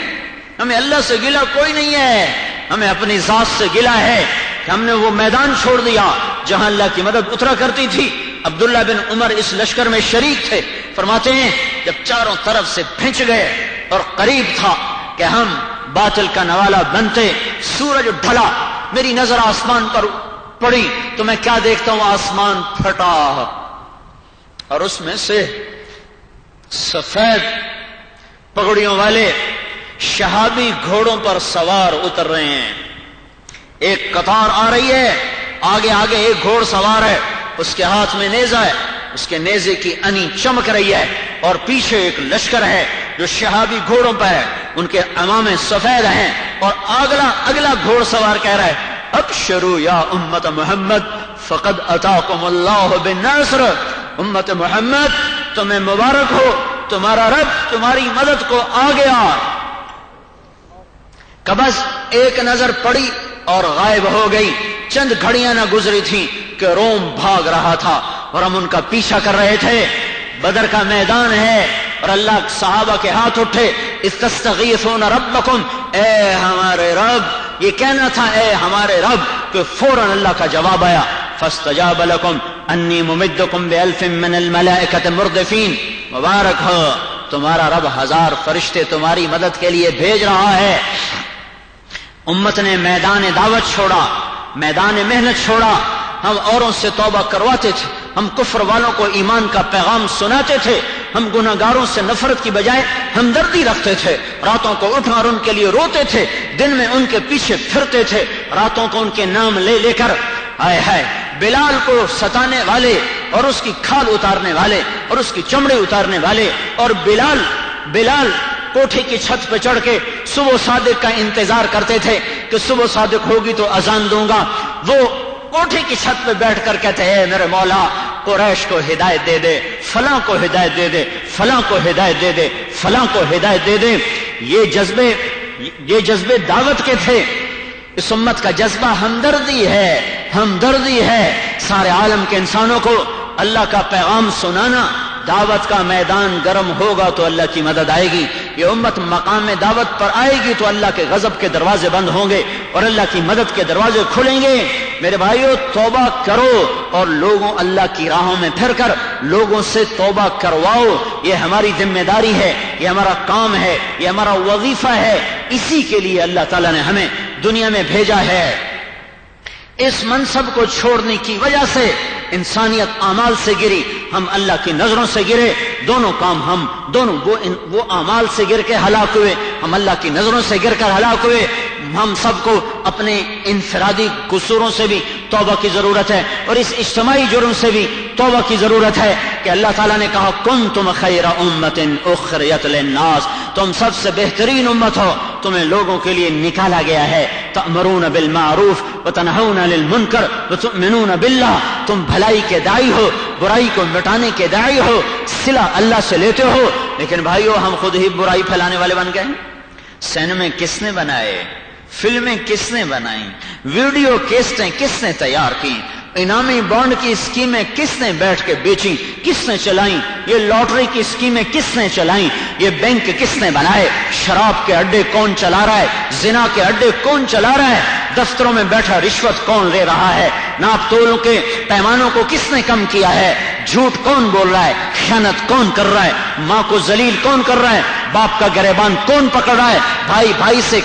ہمیں اللہ سے گلہ کوئی نہیں ہے، ہمیں اپنی ذات سے گلہ ہے کہ ہم نے وہ میدان چھوڑ دیا جہاں اللہ کی مدد اترا کرتی تھی. عبداللہ بن عمر اس لشکر میں شریک تھے. فرماتے ہیں جب چاروں طرف سے پھنچ گئے اور قریب تھا کہ ہم باطل کا نوالا بنتے، سورج ڈھلا، میری نظر آسمان پر پڑی تو میں کیا دیکھتا ہوں، آسمان پھٹا اور اس میں سے سفید پگڑیوں والے شہابی گھوڑوں پر سوار اتر رہے ہیں. ایک قطار آ رہی ہے، آگے آگے ایک گھوڑ سوار ہے، اس کے ہاتھ میں نیزہ ہے، اس کے نیزے کی انی چمک رہی ہے، اور پیچھے ایک لشکر ہے جو شہابی گھوڑوں پر ہے، ان کے امامے سفید ہیں. اور اگلا گھوڑ سوار کہہ رہا ہے، ابشروا یا امت محمد فقد اتاکم اللہ بالنصر. امت محمد تمہیں مبارک ہو، تمہارا رب تمہاری مدد کو آ گیا. کبس ایک نظر پڑی اور غائب ہو گئی. چند گھڑیاں نہ گزری تھیں کہ روم بھاگ رہا تھا اور ہم ان کا پیچھا کر رہے تھے. بدر کا میدان ہے اور اللہ صحابہ کے ہاتھ اٹھے، استستغیثون ربکم، اے ہمارے رب. یہ کہنا تھا اے ہمارے رب، کہ فوراً اللہ کا جواب آیا، فاستجاب لکم انی ممدکم بألف من الملائکۃ مردفین. مبارک ہو تمہارا رب 1000 فرشتے تمہاری مدد کے لیے بھیج رہا ہے۔ امت نے میدان دعوت چھوڑا، میدان محنت چھوڑا، ہم اوروں سے توبہ کرواتے تھے، ہم کفر والوں کو ایمان کا پیغام سناتے تھے، ہم گناہگاروں سے نفرت کی بجائے ہمدردی رکھتے تھے، راتوں کو اٹھ اور ان کے لیے روتے تھے، دن میں ان کے پیچھے پھرتے تھے، راتوں کو ان کے نام لے لے کر ہائے ہائے بلال کو ستانے والے اور اس کی کھال اتارنے والے اور اس کی چمڑی اتارنے والے، اور بلال کوٹھی کی چھت پہ چڑھ کے صبح صادق کا انتظار کرتے تھے کہ صبح صادق ہوگی تو اذان دوں گا، وہ کوٹھی کی چھت پہ بیٹھ کر کہتے ہیں میرے مولا قریش کو ہدایت دے دے، فلاں کو ہدایت دے دے، فلاں کو ہدایت دے دے، فلاں کو ہدایت دے دے۔ یہ جذبے دعوت کے تھے۔ اس امت کا جذبہ ہمدردی ہے، سارے عالم کے انسانوں کو اللہ کا پیغام سنانا۔ دعوت کا میدان گرم ہوگا تو اللہ کی مدد آئے گی، یہ امت مقام دعوت پر آئے گی تو اللہ کے غضب کے دروازے بند ہوں گے اور اللہ کی مدد کے دروازے کھلیں گے۔ میرے بھائیو توبہ کرو اور اللہ کی راہوں میں پھر کر لوگوں سے توبہ کرواؤ، یہ ہماری ذمہ داری ہے، یہ ہمارا کام ہے، یہ ہمارا وظیفہ ہے، اسی کے لیے اللہ تعالیٰ نے ہمیں دنیا میں بھیجا ہے۔ اس منصب کو چھوڑنے کی وجہ سے انسانیت اعمال سے گری، ہم اللہ کی نظروں سے گرے، وہ اعمال سے گر کے ہلاک ہوئے، ہم اللہ کی نظروں سے گر کر ہلاک ہوئے۔ ہم سب کو اپنے انفرادی قصوروں سے بھی توبہ کی ضرورت ہے اور اس اجتماعی جرم سے بھی توبہ کی ضرورت ہے کہ اللہ تعالیٰ نے کہا کنتم خیر امت اخرجت للناس، تم سب سے بہترین امت ہو، تمہیں لوگوں کے لیے نکالا گیا ہے۔ تأمرون بالمعروف وتنہون عن المنکر وتؤمنون باللہ، تم بھلائی کے داعی ہو، برائی کو مٹانے کے داعی ہو، صلہ اللہ سے لیتے ہو۔ لیکن بھائیو ہم خود ہی برائی پھیلانے والے بن گئے۔ سینمے کس نے بنائے، فلمیں کس نے بنائیں، ویڈیو کیسٹیں کس نے تیار کی، انعامی بانڈ کی اسکیمیں کس نے بیٹھ کے بیچی، کس نے چلائیں، یہ لاٹری کی اسکیمیں کس نے چلائیں، یہ بینک کس نے بنائے، شراب کے اڈے کون چلا رہا ہے، زنا کے اڈے کون چلا رہا ہے، دفتروں میں بیٹھا رشوت کون لے رہا ہے، ناپ تولوں کے پیمانوں کو کس نے کم کیا ہے، جھوٹ کون بول رہا ہے، خیانت کون کر رہا ہے، ماں کو ذلیل کون کر رہا ہے، باپ کا گریبان کون پکڑ رہا ہے، بھائی بھائی سے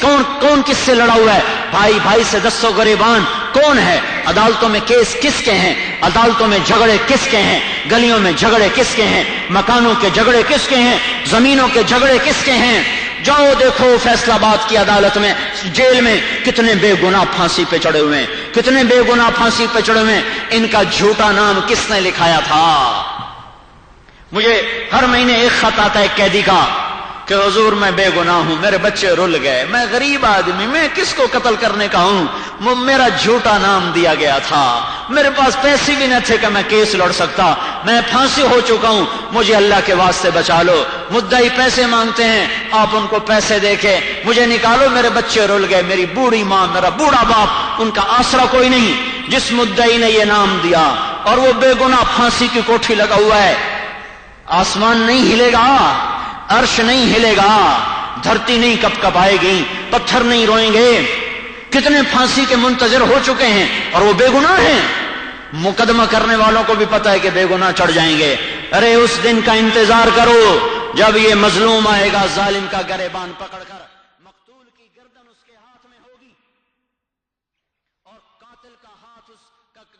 کون کس سے لڑا ہوا ہے، بھائی بھائی سے دستوں گریبان کون ہے، عدالتوں میں کیس کس کے ہیں، عدالتوں میں جھگڑے کس کے ہیں، گلیوں میں جھگڑے کس کے ہیں، مکانوں کے جھگڑے کس کے ہیں، زمینوں کے جھگڑے کس کے ہیں۔ جاؤ دیکھو فیصل آباد کی عدالت میں، جیل میں کتنے بے گناہ پھانسی پہ چڑھے ہوئے ہیں، کتنے بے گناہ پھانسی پہ چڑھے ہوئے ہیں، ان کا جھوٹا نام کس نے لکھایا تھا۔ مجھے ہر مہینے ایک خط آتا ہے قیدی کا کہ حضور میں بے گناہ ہوں، میرے بچے رل گئے، میں غریب آدمی، میں کس کو قتل کرنے کا ہوں، میرا جھوٹا نام دیا گیا تھا، میرے پاس پیسے بھی نہ تھے کہ میں کیس لڑ سکتا، میں پھانسی ہو چکا ہوں، مجھے اللہ کے واسطے بچا لو۔ مدعی پیسے مانگتے ہیں، آپ ان کو پیسے دے کے مجھے نکالو، میرے بچے رل گئے، میری بوڑھی ماں، میرا بوڑھا باپ، ان کا آسرا کوئی نہیں۔ جس مدعی نے یہ نام دیا اور وہ بے گناہ پھانسی کی کوٹھی لگا ہوا ہے، آسمان نہیں ہلے گا، عرش نہیں ہلے گا، دھرتی نہیں کپ کپ آئے گی، پتھر نہیں روئیں گے۔ کتنے پھانسی کے منتظر ہو چکے ہیں اور وہ بے گناہ ہیں، مقدمہ کرنے والوں کو بھی پتا ہے کہ بے گناہ چڑھ جائیں گے۔ ارے اس دن کا انتظار کرو جب یہ مظلوم آئے گا ظالم کا گریبان پکڑ کر، مقتول کی گردن اس کے ہاتھ میں ہوگی اور قاتل کا ہاتھ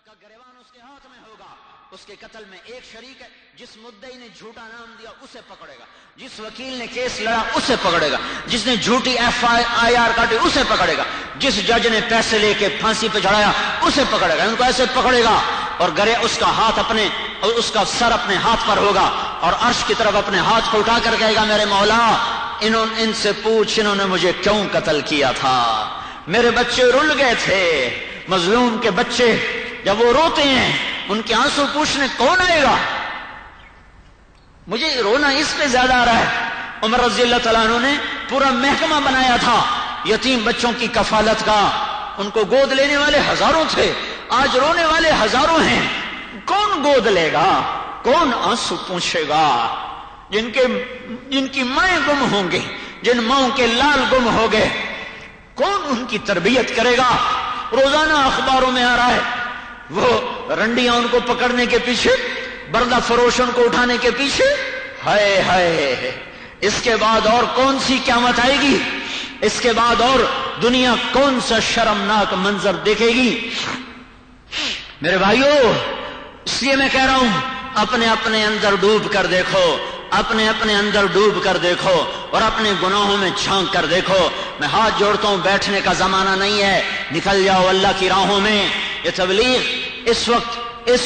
کا گریبان اس کے ہاتھ میں ہوگا۔ اس کے قتل میں ایک شریک ہے، جس مدعی نے جھوٹا نام دیا اسے پکڑے گا، جس وکیل نے کیس لڑا اسے پکڑے گا، جس نے جھوٹی FIR کاٹی اسے پکڑے گا، جس جج نے پیسے لے کے پھانسی پہ چڑھایا اسے پکڑے گا، ان کو ایسے پکڑے گا اور اس کا ہاتھ اور اس کا سر اپنے ہاتھ پر ہوگا اور عرش کی طرف اپنے ہاتھ کو اٹھا کر کہے گا میرے مولا ان سے پوچھ انہوں نے مجھے کیوں قتل کیا تھا، میرے بچے رل گئے تھے۔ مظلوم کے بچے جب وہ روتے ہیں ان کے آنسو پوچھنے کون آئے گا؟ مجھے رونا اس پہ زیادہ آ رہا ہے، عمر رضی اللہ تعالیٰ عنہ نے پورا محکمہ بنایا تھا یتیم بچوں کی کفالت کا، ان کو گود لینے والے ہزاروں تھے، آج رونے والے ہزاروں ہیں، کون گود لے گا، کون آنسو پوچھے گا؟ جن کی مائیں گم ہوں گی، جن ماؤں کے لال گم ہو گئے، کون ان کی تربیت کرے گا؟ روزانہ اخباروں میں آ رہا ہے وہ رنڈیاں ان کو پکڑنے کے پیچھے، بردہ فروش ان کو اٹھانے کے پیچھے، ہائے ہائے، اس کے بعد اور کون سی قیامت آئے گی؟ اس کے بعد اور دنیا کون سا شرمناک منظر دیکھے گی؟ میرے بھائیو، اس لیے میں کہہ رہا ہوں، اپنے اپنے اندر ڈوب کر دیکھو، اپنے اپنے اندر ڈوب کر دیکھو اور اپنے گناہوں میں جھانک کر دیکھو۔ میں ہاتھ جوڑتا ہوں، بیٹھنے کا زمانہ نہیں ہے، نکل جاؤ اللہ کی راہوں میں۔ یہ تبلیغ اس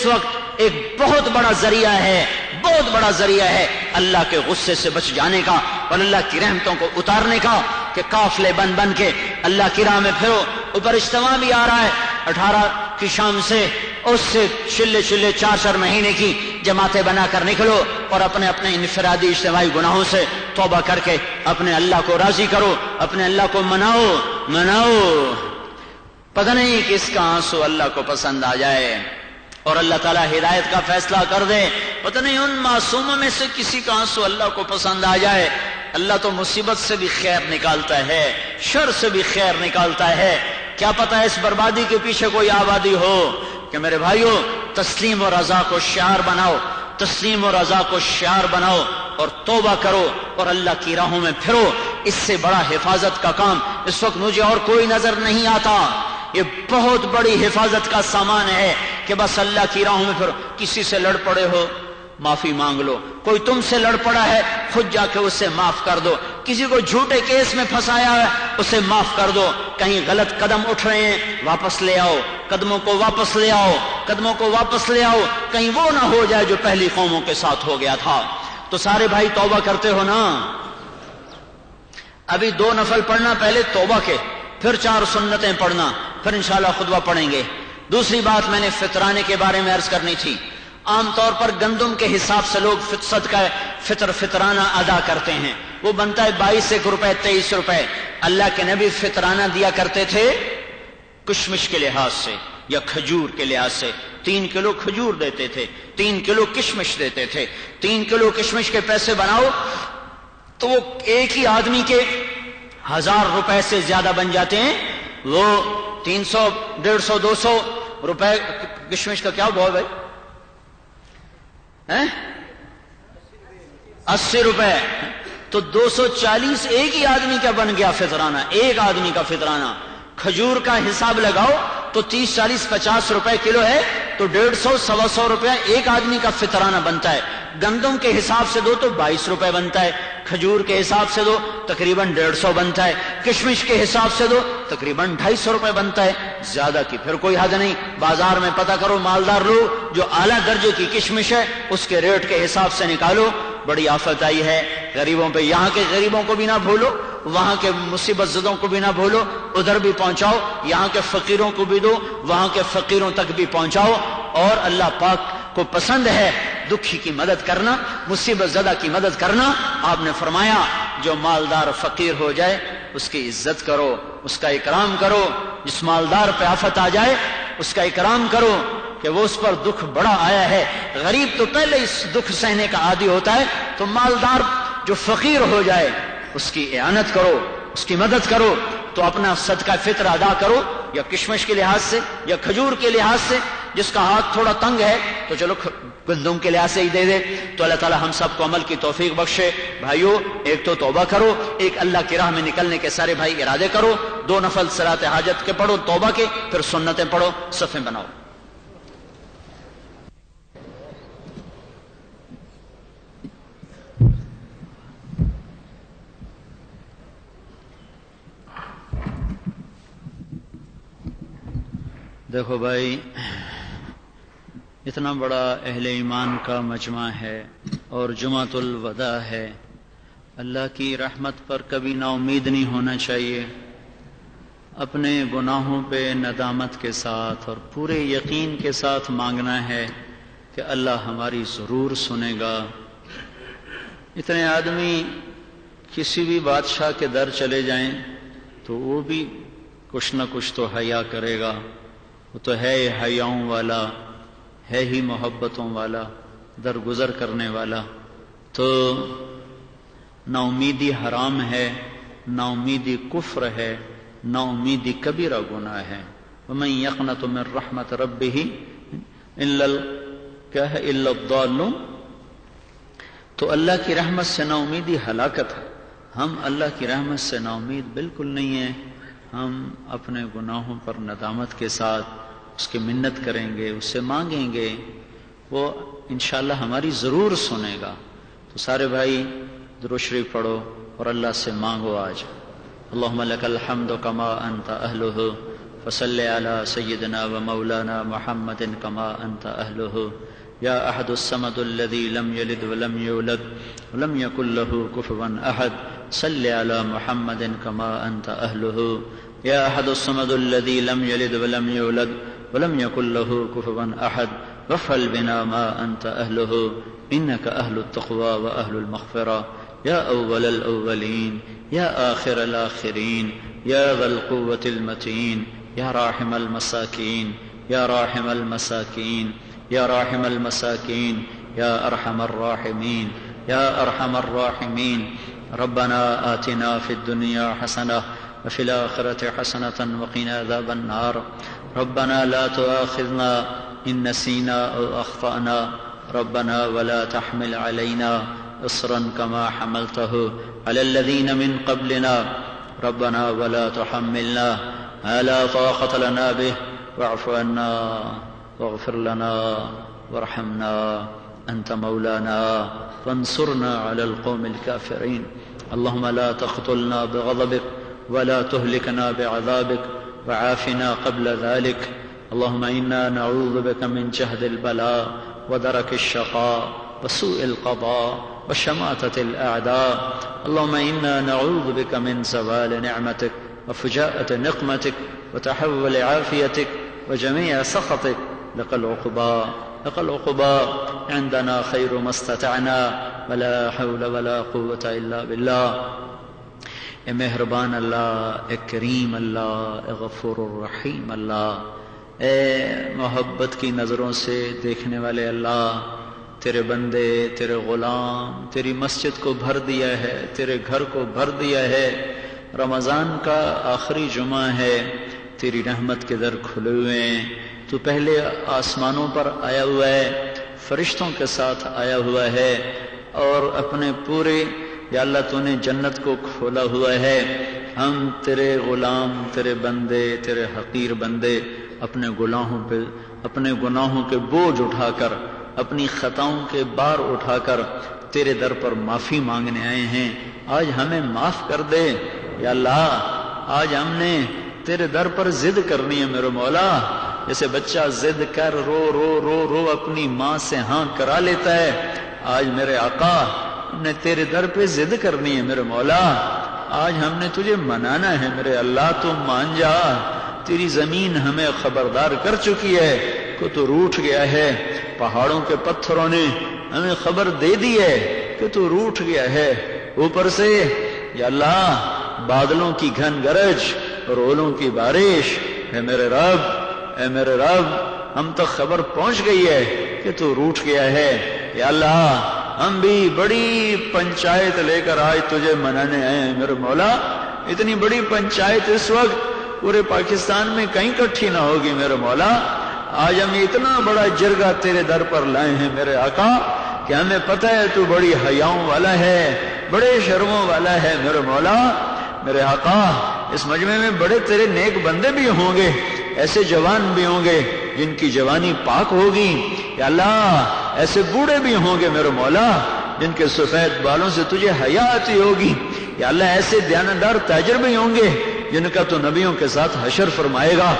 وقت ایک بہت بڑا ذریعہ ہے، بہت بڑا ذریعہ ہے اللہ کے غصے سے بچ جانے کا اور اللہ کی رحمتوں کو اتارنے کا، کہ قافلے بن بن کے اللہ کی راہ میں پھرو۔ اوپر اجتماع بھی آ رہا ہے 18 کی شام سے، اس سے چلے 4 مہینے کی جماعتیں بنا کر نکلو اور اپنے اپنے انفرادی اجتماعی گناہوں سے توبہ کر کے اپنے اللہ کو راضی کرو، اپنے اللہ کو مناؤ۔ پتہ نہیں کس کا آنسو اللہ کو پسند آ جائے اور اللہ تعالیٰ ہدایت کا فیصلہ کر دے۔ پتہ نہیں ان معصوموں میں سے کسی کا آنسو اللہ کو پسند آ جائے۔ اللہ تو مصیبت سے بھی خیر نکالتا ہے، شر سے بھی خیر نکالتا ہے۔ کیا پتہ اس بربادی کے پیچھے کوئی آبادی ہو؟ کہ میرے بھائیو، تسلیم و رضا کو شعار بناؤ، تسلیم و رضا کو شعار بناؤ اور توبہ کرو اور اللہ کی راہوں میں پھرو۔ اس سے بڑا حفاظت کا کام اس وقت مجھے اور کوئی نظر نہیں آتا۔ یہ بہت بڑی حفاظت کا سامان ہے کہ بس اللہ کی راہوں میں پھرو۔ کسی سے لڑ پڑے ہو، معافی مانگ لو۔ کوئی تم سے لڑ پڑا ہے، خود جا کے اسے معاف کر دو۔ کسی کو جھوٹے کیس میں پھنسایا ہے، اسے معاف کر دو۔ کہیں غلط قدم اٹھ رہے ہیں، واپس لے آؤ، قدموں کو واپس لے آؤ، قدموں کو واپس لے آؤ، کہیں وہ نہ ہو جائے جو پہلی قوموں کے ساتھ ہو گیا تھا۔ تو سارے بھائی توبہ کرتے ہو نا؟ ابھی 2 نفل پڑھنا پہلے توبہ کے، پھر 4 سنتیں پڑھنا، پھر انشاءاللہ خطبہ پڑھیں گے۔ دوسری بات میں نے فطرانے کے بارے میں عرض کرنی تھی۔ عام طور پر گندم کے حساب سے لوگ صدقہ فطرانہ ادا کرتے ہیں، وہ بنتا ہے 22 روپے 23 روپے۔ اللہ کے نبی فطرانہ دیا کرتے تھے کشمش کے لحاظ سے یا کھجور کے لحاظ سے۔ 3 کلو کھجور دیتے تھے، 3 کلو کشمش دیتے تھے۔ 3 کلو کشمش کے پیسے بناؤ تو وہ ایک ہی آدمی کے 1000 روپے سے زیادہ بن جاتے ہیں۔ وہ 300 150 200 روپے کشمش کا کیا بھاؤ ہے؟ 80 روپے، تو 240 ایک ہی آدمی کا بن گیا فطرانہ، ایک آدمی کا فطرانہ۔ کھجور کا حساب لگاؤ تو 30 40 50 روپے کلو ہے، تو 150 125 روپے ایک آدمی کا فطرانہ بنتا ہے۔ گندم کے حساب سے دو تو 22 روپے بنتا ہے، کھجور کے حساب سے دو تقریباً 150 بنتا ہے، کشمش کے حساب سے دو تقریباً 250 روپے بنتا ہے۔ زیادہ کی پھر کوئی حد نہیں۔ بازار میں پتہ کرو، مالدار لوگ جو اعلیٰ درجے کی کشمش ہے اس کے ریٹ کے حساب سے نکالو۔ بڑی آفت آئی ہے غریبوں پہ۔ یہاں کے غریبوں کو بھی نہ بھولو، وہاں کے مصیبت زدوں کو بھی نہ بھولو، ادھر بھی پہنچاؤ۔ یہاں کے فقیروں کو بھی دو، وہاں کے فقیروں تک بھی پہنچاؤ۔ اور اللہ پاک کو پسند ہے دکھی کی مدد کرنا، مصیبت زدہ کی مدد کرنا۔ آپ نے فرمایا جو مالدار فقیر ہو جائے اس کی عزت کرو، اس کا اکرام کرو۔ جس مالدار پہ آفت آ جائے اس کا اکرام کرو کہ وہ اس پر دکھ بڑا آیا ہے۔ غریب تو پہلے اس دکھ سہنے کا عادی ہوتا ہے، تو مالدار جو فقیر ہو جائے اس کی اعانت کرو، اس کی مدد کرو۔ تو اپنا صدقہ فطر ادا کرو، یا کشمش کے لحاظ سے یا کھجور کے لحاظ سے۔ جس کا ہاتھ تھوڑا تنگ ہے تو چلو گندم کے لحاظ سے ہی دے دے۔ تو اللہ تعالی ہم سب کو عمل کی توفیق بخشے۔ بھائیو، ایک تو توبہ کرو، ایک اللہ کی راہ میں نکلنے کے سارے بھائی ارادے کرو۔ 2 نفل صلاۃ حاجت کے پڑھو، توبہ کے، پھر سنتیں پڑھو، صفیں بناؤ۔ دیکھو بھائی، اتنا بڑا اہل ایمان کا مجمع ہے اور جمعۃ الوداع ہے۔ اللہ کی رحمت پر کبھی نا امید نہیں ہونا چاہیے۔ اپنے گناہوں پہ ندامت کے ساتھ اور پورے یقین کے ساتھ مانگنا ہے کہ اللہ ہماری ضرور سنے گا۔ اتنے آدمی کسی بھی بادشاہ کے در چلے جائیں تو وہ بھی کچھ نہ کچھ تو حیا کرے گا۔ وہ تو ہے حیاؤں والا، ہے ہی محبتوں والا، درگزر کرنے والا۔ تو نا امیدی حرام ہے، نا امیدی کفر ہے، نا امیدی کبیرہ گناہ ہے۔ ومن یقنط من رحمت ربہ الا الضالون۔ تو اللہ کی رحمت سے نا امیدی ہلاکت ہے۔ ہم اللہ کی رحمت سے نا امید بالکل نہیں ہیں۔ ہم اپنے گناہوں پر ندامت کے ساتھ اس کی منت کریں گے، اس سے مانگیں گے، وہ انشاءاللہ ہماری ضرور سنے گا۔ تو سارے بھائی درود شریف پڑھو اور اللہ سے مانگو آج۔ اللہم لک الحمد کما انت اہلہ فصل علی سیدنا و مولانا محمد کما انت اہلہ یا احد الصمد الذی لم یلد ولم یولد ولم یکن له کفوا احد صل علی محمد کما انت اہلہ یا احد الصمد الذی لم یلد ولم یولد ولم یکن له کفوا احد وافعل بنا ما انت اہلہ انک اہل التقوی و اہل المغفرہ یا اول الاولین یا آخر الاخرین یا ذا القوة المتین یا راحم المساکین یا راحم المساکین یا راحم المساکین یا ارحم الراحمین یا ارحم الراحمین ربنا آتنا فی الدنیا حسنہ وفی الآخرة حسنة وقنا عذاب النار ربنا لا تؤاخذنا ان نسینا او اخطأنا ربنا ولا تحمل علينا اصرا كما حملته على الذين من قبلنا ربنا ولا تحملنا ما لا طاقة لنا به واعف عنا واغفر لنا وارحمنا أنت مولانا فانصرنا على القوم الكافرين اللهم لا تقتلنا بغضبك ولا تهلكنا بعذابك وعافنا قبل ذلك اللهم إنا نعوذ بك من جهد البلاء ودرك الشقاء وسوء القضاء وشماتة الأعداء اللهم إنا نعوذ بك من زوال نعمتك وفجاءة نقمتك وتحول عافيتك وجميع سخطك لك العقبى عندنا خير ما استطعنا ولا حول ولا قوة إلا بالله اے مہربان اللہ، اے کریم اللہ، اے غفور الرحیم اللہ، اے محبت کی نظروں سے دیکھنے والے اللہ، تیرے بندے، تیرے غلام تیری مسجد کو بھر دیا ہے، تیرے گھر کو بھر دیا ہے، رمضان کا آخری جمعہ ہے، تیری رحمت کے در کھلے ہوئے ہیں، تو پہلے آسمانوں پر آیا ہوا ہے، فرشتوں کے ساتھ آیا ہوا ہے، اور اپنے پورے یا اللہ تو نے جنت کو کھولا ہوا ہے، ہم تیرے غلام، تیرے بندے، تیرے حقیر بندے اپنے گناہوں کے بوجھ اٹھا کر، اپنی خطاؤں کے بار اٹھا کر تیرے در پر معافی مانگنے آئے ہیں۔ آج ہمیں معاف کر دے یا اللہ، آج ہم نے تیرے در پر ضد کرنی ہے میرے مولا، جیسے بچہ ضد کر رو رو رو رو اپنی ماں سے ہاں کرا لیتا ہے، آج میرے آقا ہم نے تیرے در پہ ضد کرنی ہے میرے مولا، آج ہم نے تجھے منانا ہے میرے اللہ، تو مان جا، تیری زمین ہمیں خبردار کر چکی ہے کہ تو روٹھ گیا ہے، پہاڑوں کے پتھروں نے ہمیں خبر دے دی ہے کہ تو روٹھ گیا ہے، اوپر سے یا اللہ بادلوں کی گھن گرج اور اولوں کی بارش، اے میرے رب، اے میرے رب، ہم تک خبر پہنچ گئی ہے کہ تو روٹھ گیا ہے، یا اللہ ہم بھی بڑی پنچایت لے کر آج تجھے منانے آئے ہیں میرے مولا، اتنی بڑی پنچایت اس وقت پورے پاکستان میں کہیں اکٹھی نہ ہوگی میرے مولا، آج ہم اتنا بڑا جرگہ تیرے در پر لائے ہیں میرے آقا کہ ہمیں پتہ ہے تو بڑی حیاؤں والا ہے، بڑے شرموں والا ہے میرے مولا، میرے آقا اس مجمع میں بڑے تیرے نیک بندے بھی ہوں گے، ایسے جوان بھی ہوں گے جن کی جوانی پاک ہوگی، یا اللہ ایسے بوڑھے بھی ہوں گے میرے مولا جن کے سفید بالوں سے تجھے حیا آتی ہوگی، یا اللہ ایسے دیانتدار تاجر بھی ہوں گے جن کا تو نبیوں کے ساتھ حشر فرمائے گا،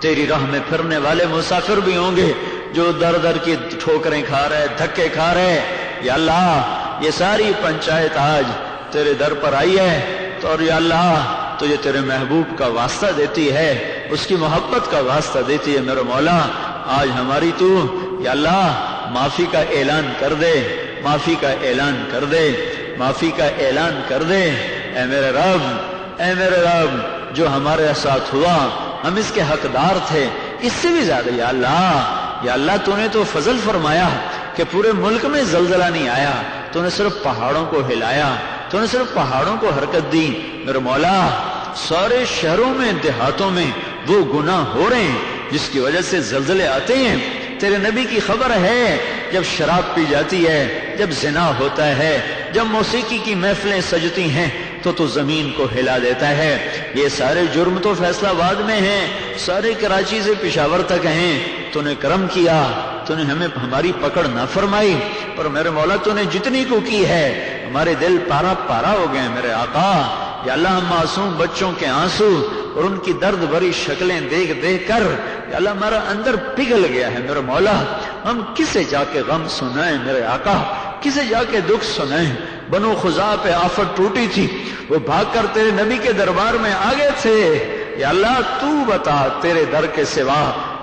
تیری راہ میں پھرنے والے مسافر بھی ہوں گے جو در در کی ٹھوکریں کھا رہے، دھکے کھا رہے، یا اللہ یہ ساری پنچایت آج تیرے در پر آئی ہے، تو اور یا اللہ تجھے تیرے محبوب کا واسطہ دیتی ہے، اس کی محبت کا واسطہ دیتی ہے میرے مولا، آج ہماری تو یا اللہ معافی کا اعلان کر دے، معافی کا اعلان کر دے، معافی کا اعلان کر دے، اے میرے رب، اے میرے رب، جو ہمارے ساتھ ہوا ہم اس کے حقدار تھے، اس سے بھی زیادہ یا اللہ تو نے تو فضل فرمایا کہ پورے ملک میں زلزلہ نہیں آیا، تو نے صرف پہاڑوں کو ہلایا، تو نے صرف پہاڑوں کو حرکت دی، میرے مولا سارے شہروں میں دیہاتوں میں وہ گناہ ہو رہے ہیں جس کی وجہ سے زلزلے آتے ہیں، تیرے نبی کی خبر ہے جب شراب پی جاتی ہے، جب زنا ہوتا ہے، جب موسیقی کی محفلیں سجتی ہیں تو زمین کو ہلا دیتا ہے۔ یہ سارے جرم تو فیصلہ آباد میں ہیں، سارے کراچی سے پشاور تک ہیں۔ تو نے کرم کیا، تو نے ہمیں ہماری پکڑ نہ فرمائی، پر میرے مولا تو نے جتنی کو کی ہے ہمارے دل پارا پارا ہو گئے میرے آقا۔ یا اللہ ہم معصوم بچوں کے آنسو اور ان کی درد بھری شکلیں دیکھ دیکھ کر یا اللہ ہمارا اندر پگھل گیا ہے میرے مولا۔ ہم کسے جا کے غم سنائیں میرے آقا، کسے جا کے دکھ سنائیں؟ بنو خزاعہ پہ آفت ٹوٹی تھی، وہ بھاگ کر تیرے نبی کے دربار میں آگے تھے۔ یا اللہ تو بتا تیرے در کے سوا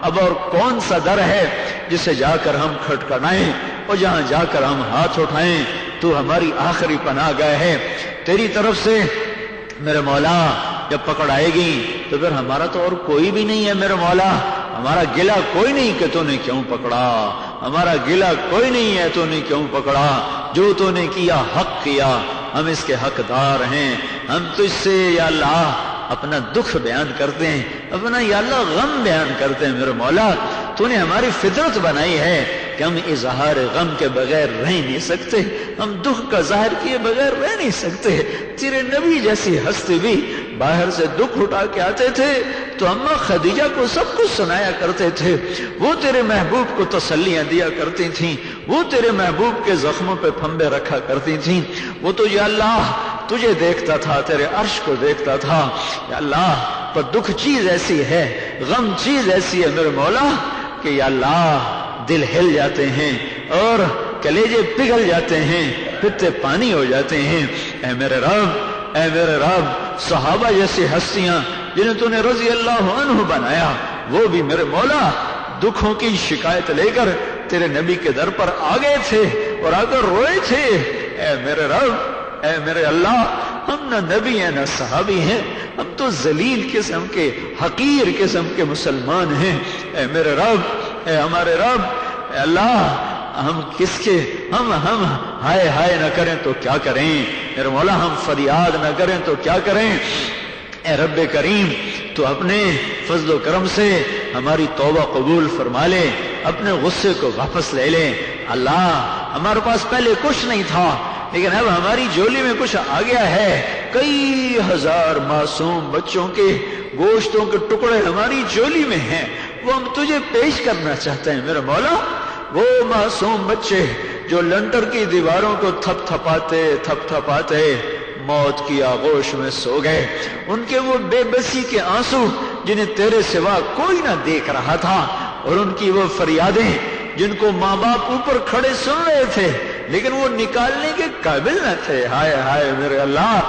اب اور کون سا در ہے جسے جا کر ہم کھٹکھٹائیں اور جہاں جا کر ہم ہاتھ اٹھائیں؟ تو ہماری آخری پناہ گاہ ہے، تیری طرف سے میرے مولا جب پکڑ آئے گی تو پھر ہمارا تو اور کوئی بھی نہیں ہے میرے مولا۔ ہمارا گلہ کوئی نہیں کہ تو نے کیوں پکڑا، ہمارا گلہ کوئی نہیں ہے تو نے کیوں پکڑا۔ جو تو نے کیا حق کیا، ہم اس کے حقدار ہیں۔ ہم تجھ سے یا اللہ اپنا دکھ بیان کرتے ہیں، اپنا یا اللہ غم بیان کرتے ہیں میرے مولا۔ تو نے ہماری فطرت بنائی ہے کہ ہم اظہار غم کے بغیر رہ نہیں سکتے، ہم دکھ کا ظاہر کیے بغیر رہ نہیں سکتے۔ تیرے نبی جیسی ہستی بھی باہر سے دکھ اٹھا کے آتے تھے تو اماں خدیجہ کو سب کچھ سنایا کرتے تھے، وہ تیرے محبوب کو تسلیاں دیا کرتی تھیں، وہ تیرے محبوب کے زخموں پہ پھمبے رکھا کرتی تھیں۔ وہ تو یا اللہ تجھے دیکھتا تھا، تیرے عرش کو دیکھتا تھا۔ یا اللہ پر دکھ چیز ایسی ہے، غم چیز ایسی ہے میرے مولا کہ یا اللہ دل ہل جاتے ہیں اور کلیجے پگھل جاتے ہیں، پتے پانی ہو جاتے ہیں۔ اے میرے رب، اے میرے رب، صحابہ جیسی ہستیاں جنہیں تو نے رضی اللہ عنہ بنایا، وہ بھی میرے مولا دکھوں کی شکایت لے کر تیرے نبی کے در پر آ گئے تھے اور آ کر روئے تھے۔ اے میرے رب، اے میرے اللہ، ہم نہ نبی ہیں نہ صحابی ہیں، ہم تو ذلیل قسم کے حقیر قسم کے مسلمان ہیں۔ اے میرے رب، اے ہمارے رب، اے اللہ ہم کس کے ہم ہائے ہائے نہ کریں تو کیا کریں؟ میرے مولا ہم فریاد نہ کریں تو کیا کریں؟ اے رب کریم تو اپنے فضل و کرم سے ہماری توبہ قبول فرما لے، اپنے غصے کو واپس لے لے۔ اللہ ہمارے پاس پہلے کچھ نہیں تھا لیکن اب ہماری جولی میں کچھ آ گیا ہے، کئی ہزار معصوم بچوں کے گوشتوں کے ٹکڑے ہماری جولی میں ہیں، وہ ہم تجھے پیش کرنا چاہتے ہیں میرے مولا۔ وہ معصوم بچے جو لنٹر کی دیواروں کو تھپ تھپاتے موت کی آغوش میں سو گئے، ان کے وہ بے بسی کے آنسو جنہیں تیرے سوا کوئی نہ دیکھ رہا تھا، اور ان کی وہ فریادیں جن کو ماں باپ اوپر کھڑے سن رہے تھے لیکن وہ نکالنے کے قابل نہ تھے۔ ہائے ہائے میرے اللہ،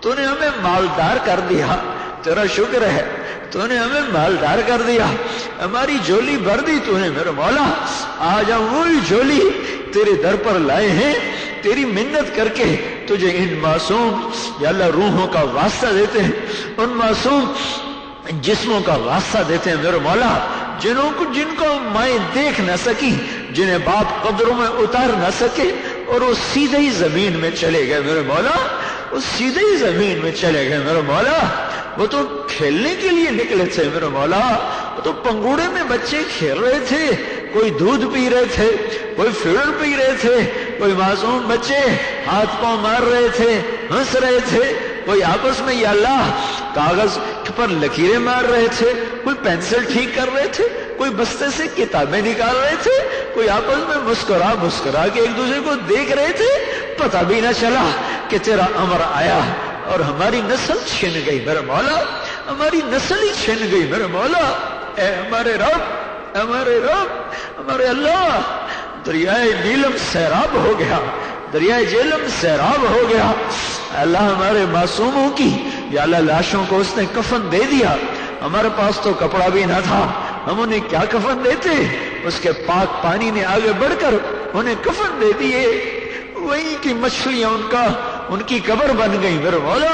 تو نے ہمیں مالدار کر دیا، تیرا شکر ہے، تو نے ہمیں مالدار کر دیا، ہماری جولی بھر دی تو نے میرے مولا۔ آج ہم وہی جولی تیرے در پر لائے ہیں، تیری منت کر کے تجھے ان معصوم یا اللہ روحوں کا واسطہ دیتے ہیں، ان معصوم جسموں کا واسطہ دیتے ہیں میرے مولا، جن کو مائیں دیکھ نہ سکی، جنہیں باپ قبروں میں اتار نہ سکے، اور وہ سیدھے ہی زمین میں چلے گئے میرے مولا، وہ سیدھے ہی زمین میں چلے گئے میرے مولا۔ وہ تو کھیلنے کے لیے نکلے تھے میرے مولا، وہ تو پنگوڑے میں بچے کھیل رہے تھے، کوئی دودھ پی رہے تھے، کوئی فیول پی رہے تھے، کوئی معصوم بچے ہاتھ پاؤں مار رہے تھے، ہنس رہے تھے، کوئی آپس میں یا اللہ کاغذ پر لکیریں مار رہے تھے، کوئی پینسل ٹھیک کر رہے تھے، کوئی بستے سے کتابیں نکال رہے تھے، کوئی آپس میں مسکرا کے ایک دوسرے کو دیکھ رہے تھے۔ پتہ بھی نہ چلا کہ تیرا امر آیا اور ہماری نسل چھن گئی میرے مولا، ہماری نسل ہی چھن گئی میرے مولا۔ اے ہمارے رب، ہمارے رب، ہمارے اللہ، دریائے نیلم سیراب ہو گیا، دریائے جہلم سیراب ہو گیا۔ اللہ ہمارے معصوموں کی یا اللہ لاشوں کو اس نے کفن دے دیا، ہمارے پاس تو کپڑا بھی نہ تھا، ہم انہیں کیا کفن دیتے؟ اس کے پاک پانی نے آگے بڑھ کر انہیں کفن دے دیے، وہیں کی مچھلیاں ان کی قبر بن گئی میرے مولا۔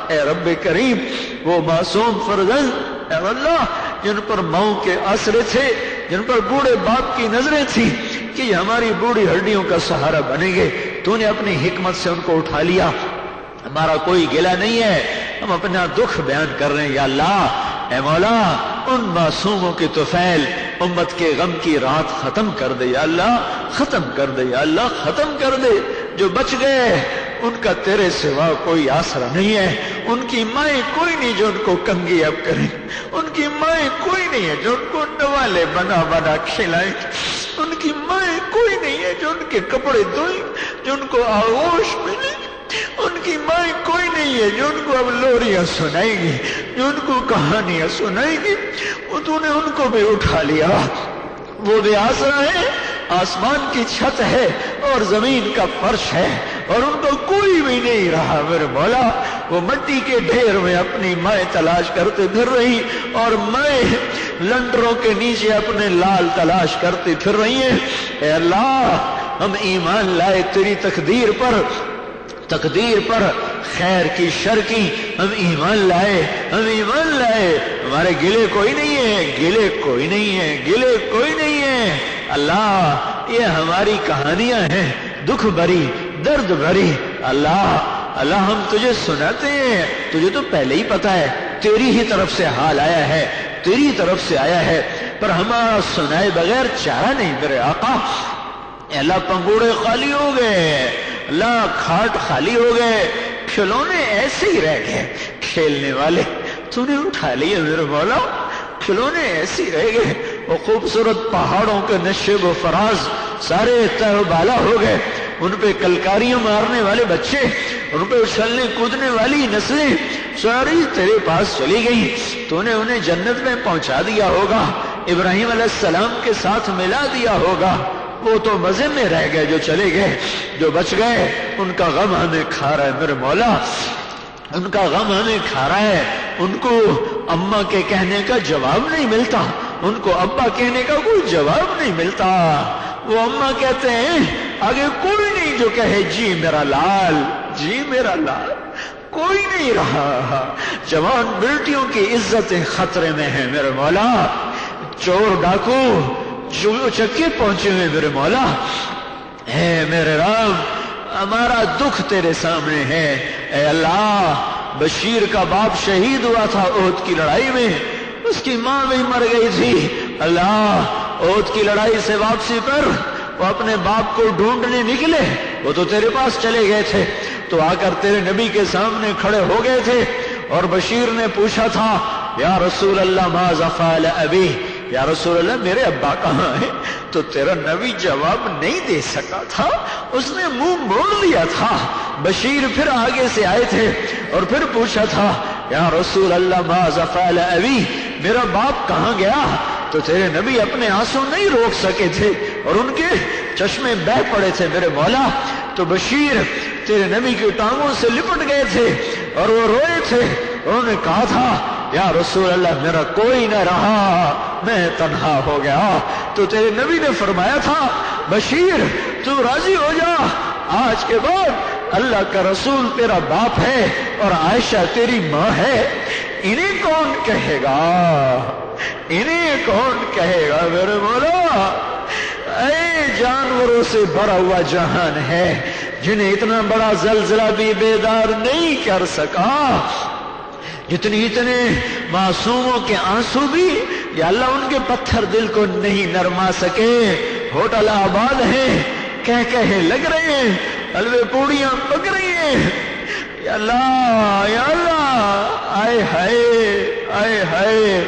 اے رب کریم، وہ معصوم فرزند اے اللہ جن پر ماؤں کے آسرے تھے، جن پر بوڑھے باپ کی نظریں تھیں کہ یہ ہماری بوڑھی ہڈیوں کا سہارا بنیں گے، تو نے اپنی حکمت سے ان کو اٹھا لیا۔ ہمارا کوئی گلہ نہیں ہے، ہم اپنا دکھ بیان کر رہے ہیں یا اللہ۔ اے مولا، ان معصوموں کے طفیل امت کے غم کی رات ختم کر دے یا اللہ، ختم کر دے یا اللہ، ختم کر دے۔ جو بچ گئے ان کا تیرے سوا کوئی آسرا نہیں ہے، ان کی مائیں کوئی نہیں جو ان کو کنگھی اب کریں، ان کی مائیں کوئی نہیں ہے جو ان کو نوالے بنا بنا کھلائیں، ان کی مائیں کوئی نہیں ہے جو ان کے کپڑے دھوئیں، جو ان کو آغوش ملے، ان کی مائیں کوئی نہیں ہے جو ان کو اب لوریاں سنائے گی، جو ان کو کہانیاں سنائے گی۔ تو نے ان کو بھی اٹھا لیا، وہ بے آسرا ہے، آسمان کی چھت ہے اور زمین کا فرش ہے اور ان کو کوئی بھی نہیں رہا میرے مولا۔ وہ مٹی کے ڈھیر میں اپنی مائیں تلاش کرتے پھر رہی اور مائیں لنڈروں کے نیچے اپنے لال تلاش کرتے پھر رہی ہیں۔ اے اللہ، ہم ایمان لائے تیری تقدیر پر، تقدیر پر، خیر کی شر کی، ہم ایمان لائے، ہم ایمان لائے۔ ہمارے گلے کوئی نہیں ہے، گلے کوئی نہیں ہے، گلے کوئی نہیں ہے۔ اللہ، یہ ہماری کہانیاں ہیں، دکھ بھری، درد بھری۔ اللہ ہم تجھے سناتے ہیں، تجھے تو پہلے ہی پتا ہے، تیری ہی طرف سے حال آیا ہے، تیری طرف سے آیا ہے، پر ہمارا سنائے بغیر چارہ نہیں میرے آقا۔ اے اللہ، پنگوڑے خالی ہو گئے، اللہ کھاٹ خالی ہو گئے، کھلونے ایسے ہی رہ گئے، کھیلنے والے تو نے اٹھا لیے میرے مولا، کھلونے ایسے ہی رہ گئے۔ وہ خوبصورت پہاڑوں کے نشیب و فراز سارے تہ و بالا ہو گئے، ان پہ کلکاریاں مارنے والے بچے، ان پہ اچھلنے کودنے والی نسلیں ساری تیرے پاس چلی گئی۔ تو نے انہیں جنت میں پہنچا دیا ہوگا، ابراہیم علیہ السلام کے ساتھ ملا دیا ہوگا۔ وہ تو مزے میں رہ گئے جو چلے گئے، جو بچ گئے ان کا غم ہمیں کھا رہا ہے میرے مولا، ان کا غم ہمیں کھا رہا ہے۔ ان کو اماں کے کہنے کا جواب نہیں ملتا، ان کو ابا کہنے کا کوئی جواب نہیں ملتا۔ وہ اماں کہتے ہیں آگے کوئی نہیں جو کہے جی میرا لال، جی میرا لال، کوئی نہیں رہا۔ جوان بیٹیوں کی عزتیں خطرے میں ہیں میرے مولا، چور ڈاکو جو چکے پہنچے ہوئے میرے مولا۔ اے میرے رام، ہمارا دکھ تیرے سامنے ہے۔ اے اللہ، بشیر کا باپ شہید ہوا تھا احد کی لڑائی میں، اس کی ماں بھی مر گئی تھی۔ اللہ، احد کی لڑائی سے واپسی پر وہ اپنے باپ کو ڈھونڈنے نکلے، وہ تو تیرے پاس چلے گئے تھے، تو آ کر تیرے نبی کے سامنے کھڑے ہو گئے تھے اور بشیر نے پوچھا تھا یا رسول اللہ ماذا فعل ابی، یا رسول اللہ میرے ابا کہاں ہیں؟ تو تیرا نبی جواب نہیں دے سکا تھا، اس نے منہ موڑ لیا تھا۔ بشیر پھر آگے سے آئے تھے اور پھر پوچھا تھا یا رسول اللہ ماذا فعل ابی، میرا باپ کہاں گیا؟ تو تیرے نبی اپنے آنسو نہیں روک سکے تھے اور ان کے چشمے بہہ پڑے تھے میرے مولا۔ تو بشیر تیرے نبی کی ٹانگوں سے لپٹ گئے تھے اور وہ روئے تھے، انہوں نے کہا تھا یا رسول اللہ میرا کوئی نہ رہا، میں تنہا ہو گیا۔ تو تیرے نبی نے فرمایا تھا بشیر تو راضی ہو جا، آج کے بعد اللہ کا رسول تیرا باپ ہے اور عائشہ تیری ماں ہے، انہیں کون کہے گا، انہیں کون کہے گا میرے مولا۔ اے جانوروں سے بھرا ہوا جہان ہے جنہیں اتنا بڑا زلزلہ بھی بیدار نہیں کر سکا، اتنے معصوموں کے آنسو بھی یا اللہ ان کے پتھر دل کو نہیں نرما سکے۔ ہوٹل آباد ہیں، کہے لگ رہے ہیں، حلوے پوڑیاں پک رہی ہیں، یا اللہ آئے ہائے آئے ہائے،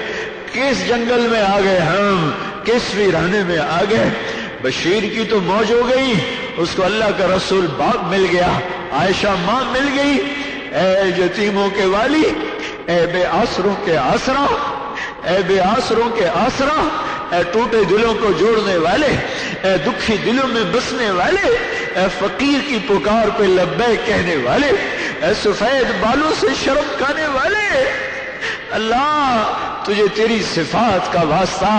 کس جنگل میں آ گئے ہم، کس ویرانے میں آ گئے۔ بشیر کی تو موج ہو گئی، اس کو اللہ کا رسول باپ مل گیا، عائشہ ماں مل گئی۔ اے یتیموں کے والی، اے بے آسروں کے آسرا، اے بے آسروں کے آسرا، اے ٹوٹے دلوں کو جوڑنے والے، اے دکھی دلوں میں بسنے والے، اے فقیر کی پکار پہ لبیک کہنے والے، اے سفید بالوں سے شرم کھانے والے، اللہ تجھے تیری صفات کا واسطہ،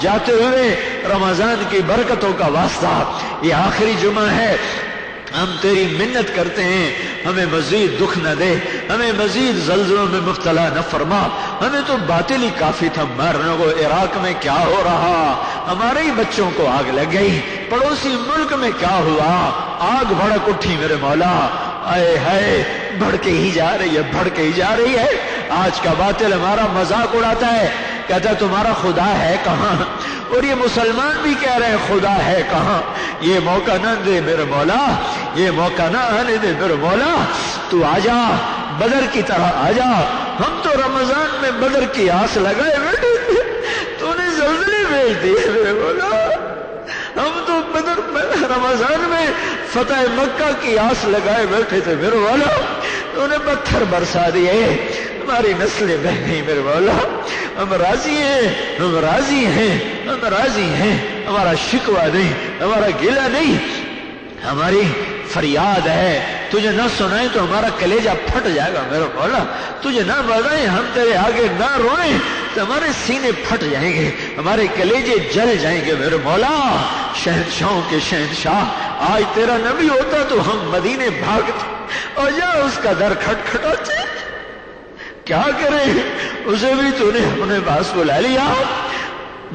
جاتے ہوئے رمضان کی برکتوں کا واسطہ، یہ آخری جمعہ ہے، ہم تیری منت کرتے ہیں ہمیں مزید دکھ نہ دے، ہمیں مزید زلزلوں میں مبتلا نہ فرما، ہمیں تو باطل ہی کافی تھا مارنے کو۔ عراق میں کیا ہو رہا، ہمارے ہی بچوں کو آگ لگ گئی، پڑوسی ملک میں کیا ہوا، آگ بھڑک اٹھی میرے مولا، آئے ہائے بڑھ کے ہی جا رہی ہے، بڑھ کے ہی جا رہی ہے۔ آج کا باطل ہمارا مذاق اڑاتا ہے، کہتا تمہارا خدا ہے کہاں؟ اور یہ مسلمان بھی کہہ رہے ہیں خدا ہے کہاں؟ یہ موقع نہ دے میرے مولا، یہ موقع نہ آنے دے میرے مولا، تو آ جا بدر کی طرح آ جا۔ ہم تو رمضان میں بدر کی آس لگائے بیٹھے تھے، تو نے زلزلے بھیج دیے میرے مولا۔ ہم تو بدر میں رمضان میں فتح مکہ کی آس لگائے بیٹھے تھے میرے مولا، تو نے پتھر برسا دیے، ہماری نسلیں بہ گئی میرے مولا۔ ہم راضی ہیں، ہم راضی ہیں، ہم راضی ہیں، ہمارا شکوہ نہیں، ہمارا گلہ نہیں، ہماری فریاد ہے۔ تجھے نہ سنائیں تو ہمارا کلیجہ پھٹ جائے گا میرے مولا، تجھے نہ بتائیں ہم تیرے آگے نہ روئیں تو ہمارے سینے پھٹ جائیں گے، ہمارے کلیجے جل جائیں گے میرے مولا۔ شہنشاہوں کے شہنشاہ، آج تیرا نبی ہوتا تو ہم مدینے بھاگتے اور جا اس کا در کھٹکھٹاتے، کیا کریں؟ اسے بھی تو نے اپنے پاس بلا لیا۔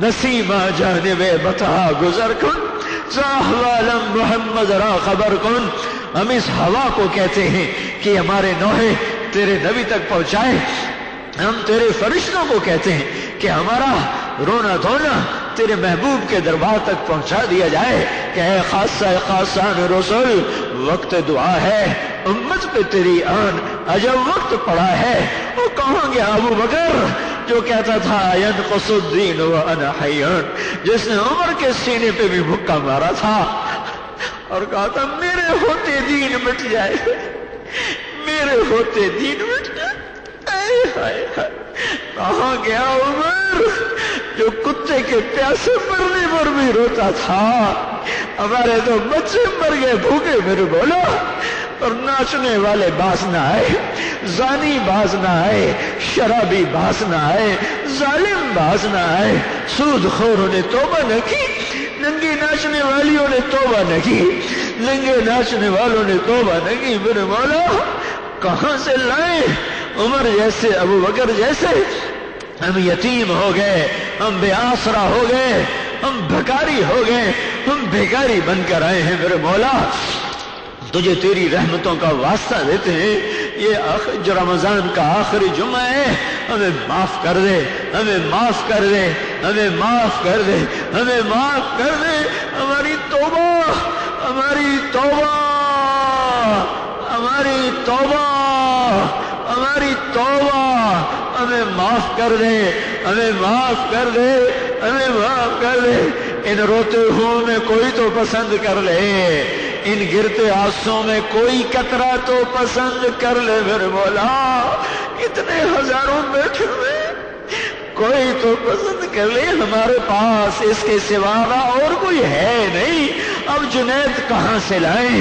نسیمہ جانب بطحا گزر کن، صاحب عالم محمد را خبر کن۔ ہم اس ہوا کو کہتے ہیں کہ ہمارے نوحے تیرے نبی تک پہنچائے، ہم تیرے فرشتوں کو کہتے ہیں کہ ہمارا رونا دھونا تیرے محبوب کے دربار تک پہنچا دیا جائے کہ اے خاصہ خاصان رسول، وقت دعا ہے، امت پہ تیری آن عجب وقت پڑا ہے۔ وہ کہاں گیا ابو بکر جو کہتا تھا ینقص الدین وانا حی، جس نے عمر کے سینے پہ بھی مکہ مارا تھا اور کہا تھا میرے ہوتے دین مٹ جائے، میرے ہوتے دین مٹ جائے۔ کہاں گیا عمر جو کتے کے پیاسے مرنے پر بھی روتا تھا؟ ہمارے تو بچے مر گئے بھوکے میرے بولو، اور ناچنے والے باز نہ آئے، زانی باز نہ آئے، شرابی باز نہ آئے، ظالم باز نہ آئے، سود خوروں نے توبہ نہ کی، ننگی ناچنے والیوں نے توبہ نہ کی، ننگے ناچنے والوں نے توبہ نہ کی میرے مولا۔ کہاں سے لائیں عمر جیسے، ابو بکر جیسے؟ ہم یتیم ہو گئے، ہم بے آسرا ہو گئے، ہم بھکاری ہو گئے، ہم بھکاری بن کر آئے ہیں میرے مولا۔ تجھے تیری رحمتوں کا واسطہ دیتے ہیں، یہ جو رمضان کا آخری جمعہ ہے، ہمیں معاف کر دے، ہمیں معاف کر دے، ہمیں معاف کر دے، ہمیں معاف کر دے۔ ہماری توبہ، ہماری توبہ، ہماری توبہ، ہماری توبہ، ہمیں معاف کر دے، ہمیں معاف کر دے، ہمیں معاف کر دے۔ ان روتے ہوں میں کوئی تو پسند کر لے، ان گرتے آنسوں میں کوئی قطرہ تو پسند کر لے میرے مولا۔ اتنے ہزاروں بیٹھے ہوئے، کوئی تو پسند کر لے، ہمارے پاس اس کے سوا اور کوئی ہے نہیں۔ اب جنید کہاں سے لائیں؟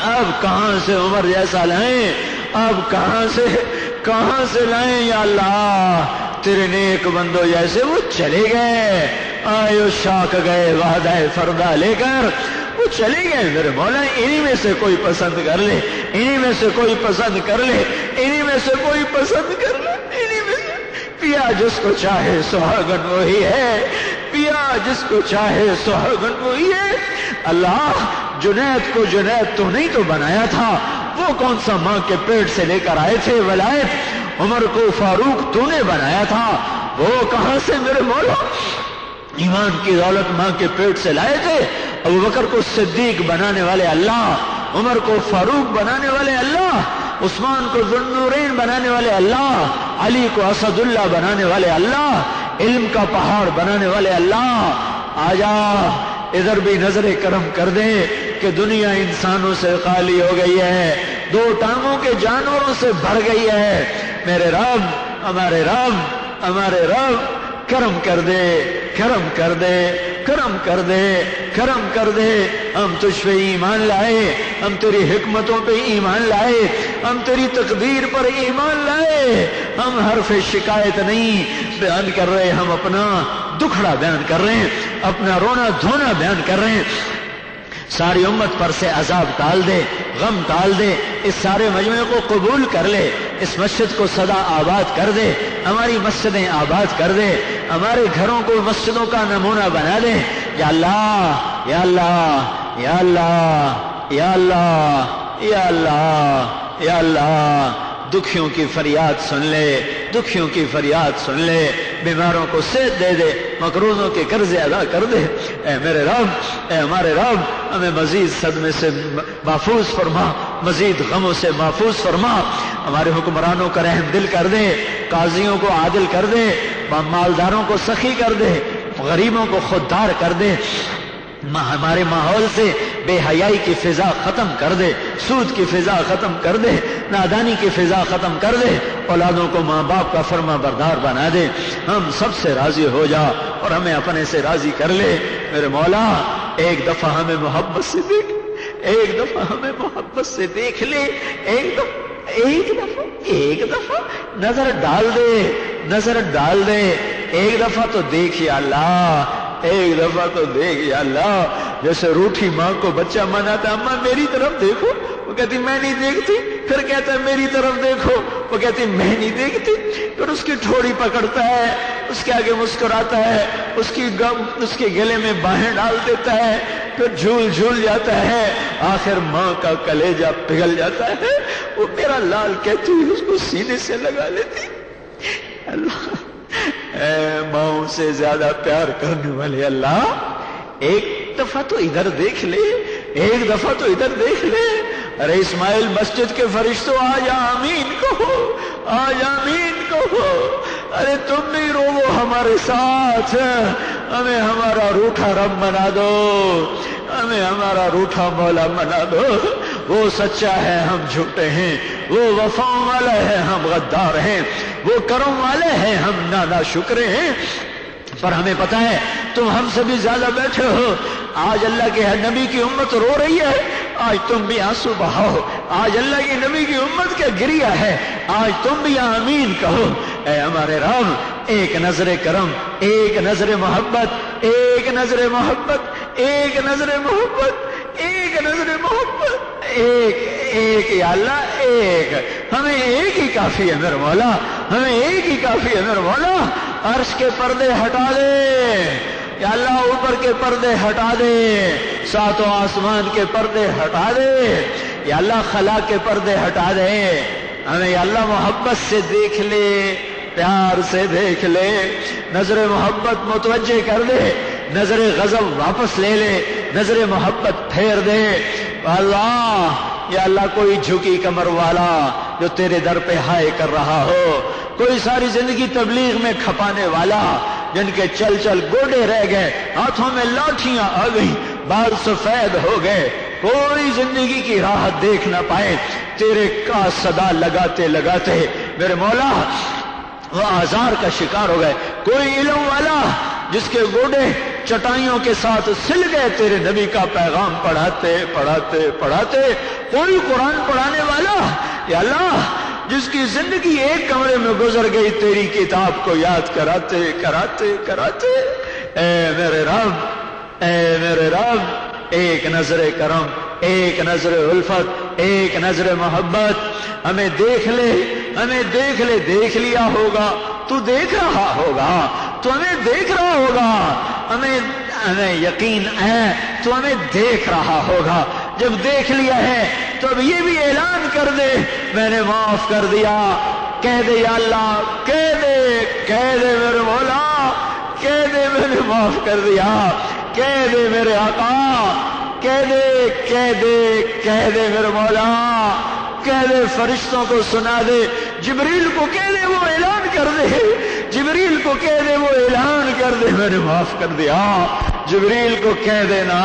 اب کہاں سے عمر جیسا لائیں؟ اب کہاں سے لائیں یا اللہ؟ تیرے نیک بندوں جیسے وہ چلے گئے، آئے شاک گئے وعدہ فردا لے کر، وہ چلے گئے میرے مولا۔ انہی میں سے کوئی پسند کر لے، انہی میں سے کوئی پسند کر لے، انہی میں سے کوئی پسند کر لے، انہی میں سے۔ پیا جس کو چاہے سہاگن وہی ہے، پیا جس کو چاہے سہاگن وہی ہے۔ اللہ، جنید کو جنید تو نہیں تو بنایا تھا، وہ کون سا ماں کے پیٹ سے لے کر آئے تھے ولایت؟ عمر کو فاروق تو نے بنایا تھا، وہ کہاں سے میرے مولا؟ ایمان کی دولت ماں کے پیٹ سے لائے تھے۔ ابو بکر کو صدیق بنانے والے اللہ، عمر کو فاروق بنانے والے اللہ، عثمان کو ذو النورین بنانے والے اللہ، علی کو اسد اللہ بنانے والے اللہ، علم کا پہاڑ بنانے والے اللہ۔ آجا ادھر بھی نظر کرم کر دیں کہ دنیا انسانوں سے خالی ہو گئی ہے، دو ٹانگوں کے جانوروں سے بھر گئی ہے۔ میرے رب، ہمارے رب، ہمارے رب، کرم کر دے، کرم کر دے، کرم کر دے، کرم کر دے۔ ہم تجھ پہ ایمان لائے، ہم تیری حکمتوں پہ ایمان لائے، ہم تیری تقدیر پر ایمان لائے۔ ہم حرف شکایت نہیں بیان کر رہے، ہم اپنا دکھڑا بیان کر رہے ہیں، اپنا رونا دھونا بیان کر رہے ہیں۔ ساری امت پر سے عذاب ٹال دے، غم ٹال دے، اس سارے مجمع کو قبول کر لے، اس مسجد کو سدا آباد کر دے، ہماری مسجدیں آباد کر دے، ہمارے گھروں کو مسجدوں کا نمونہ بنا دے۔ یا اللہ، یا اللہ، یا اللہ، یا اللہ، یا اللہ، یا اللہ، دکھیوں کی فریاد سن لے، دکھیوں کی فریاد سن لے، بیماروں کو صحت دے دے، مقروضوں کے قرضے ادا کر دے۔ اے میرے رب، اے ہمارے رب، ہمیں مزید صدمے سے محفوظ فرما، مزید غموں سے محفوظ فرما، ہمارے حکمرانوں کا رحم دل کر دے، قاضیوں کو عادل کر دے، مالداروں کو سخی کر دے، غریبوں کو خوددار کر دے، ہمارے ماحول سے بے حیائی کی فضا ختم کر دے، سود کی فضا ختم کر دے، نادانی کی فضا ختم کر دے، اولادوں کو ماں باپ کا فرما بردار بنا دے، ہم سب سے راضی ہو جا اور ہمیں اپنے سے راضی کر لے۔ میرے مولا ایک دفعہ ہمیں محبت سے دیکھ، ایک دفعہ ہمیں محبت سے دیکھ لے، ایک دفعہ نظر ڈال دے، نظر ڈال دے، ایک دفعہ تو دیکھ یا اللہ، ایک دفعہ تو دیکھ یا اللہ۔ جیسے روٹھی ماں کو بچہ مناتا، اماں میری طرف دیکھو، وہ کہتی میں نہیں دیکھتی، پھر کہتا ہے میری طرف دیکھو، وہ کہتی میں نہیں دیکھتی، پھر اس کی ٹھوڑی پکڑتا ہے، اس کے آگے مسکراتا ہے، اس کے گلے میں باہیں ڈال دیتا ہے، پھر جھول جھول جاتا ہے، آخر ماں کا کلیجہ پگھل جاتا ہے، وہ میرا لال کہتی اس کو سینے سے لگا لیتی۔ اللہ اے ماؤں سے زیادہ پیار کرنے والے اللہ، ایک دفعہ تو ادھر دیکھ لے، ایک دفعہ تو ادھر دیکھ لے۔ ارے اسماعیل مسجد کے فرشتوں آج آمین کہو، آج آمین کہو۔ ارے تم نہیں رو ہمارے ساتھ، ہمیں ہمارا روٹھا رب بنا دو، ہمیں ہمارا روٹھا مولا بنا دو۔ وہ سچا ہے ہم جھوٹے ہیں، وہ وفا والا ہے ہم غدار ہیں، وہ کرم والے ہیں ہم نانا شکرے ہیں۔ پر ہمیں پتا ہے تم ہم سے بھی زیادہ بیٹھے ہو۔ آج اللہ کے نبی کی امت رو رہی ہے، آج تم بھی آنسو بہاؤ۔ آج اللہ کے نبی کی امت کا گریہ ہے، آج تم بھی آمین کہو۔ اے ہمارے رب، ایک نظر کرم، ایک نظر محبت، ایک نظر محبت، ایک نظر محبت، ایک نظر محبت، ایک یا اللہ ایک، ہمیں ایک ہی کافی ہے میرے مولا، ہمیں ایک ہی کافی ہے میرے مولا۔ عرش کے پردے ہٹا دے یا اللہ، اوپر کے پردے ہٹا دے، ساتوں آسمان کے پردے ہٹا دے یا اللہ، خلا کے پردے ہٹا دے، ہمیں یا اللہ محبت سے دیکھ لے، پیار سے دیکھ لے، نظر محبت متوجہ کر دے، نظر غضب واپس لے لے، نظر محبت پھیر دے۔ اللہ یا اللہ، کوئی جھکی کمر والا جو تیرے در پہ ہائے کر رہا ہو، کوئی ساری زندگی تبلیغ میں کھپانے والا جن کے چل چل گوڑے رہ گئے، ہاتھوں میں لاٹھیاں آ گئی، بال سفید ہو گئے، کوئی زندگی کی راحت دیکھ نہ پائے، تیرے کا صدا لگاتے لگاتے میرے مولا وہ آزار کا شکار ہو گئے۔ کوئی علم والا جس کے گوڑے چٹائیوں کے ساتھ سل گئے تیرے نبی کا پیغام پڑھاتے پڑھاتے پڑھاتے، کوئی قرآن پڑھانے والا یا اللہ جس کی زندگی ایک کمرے میں گزر گئی تیری کتاب کو یاد کراتے کراتے کراتے۔ اے میرے رب، اے میرے رب، ایک نظر کرم، ایک نظر الفت، ایک نظر محبت، ہمیں دیکھ لے، ہمیں دیکھ لے۔ دیکھ لیا ہوگا تو دیکھ رہا ہوگا، تو ہمیں دیکھ رہا ہوگا، ہمیں یقین ہے تو ہمیں دیکھ رہا ہوگا۔ جب دیکھ لیا ہے تو اب یہ بھی اعلان کر دے، میں نے معاف کر دیا۔ کہہ دے یا اللہ، کہہ دے میرے مولا، کہہ دے میں نے معاف کر دیا، کہہ دے میرے آقا، کہہ دے میرے مولا، کہہ دے فرشتوں کو سنا دے، جبریل کو کہہ دے وہ اعلان کر دے، جبریل کو کہہ دے وہ اعلان کر دے میں نے معاف کر دیا، جبریل کو کہہ دینا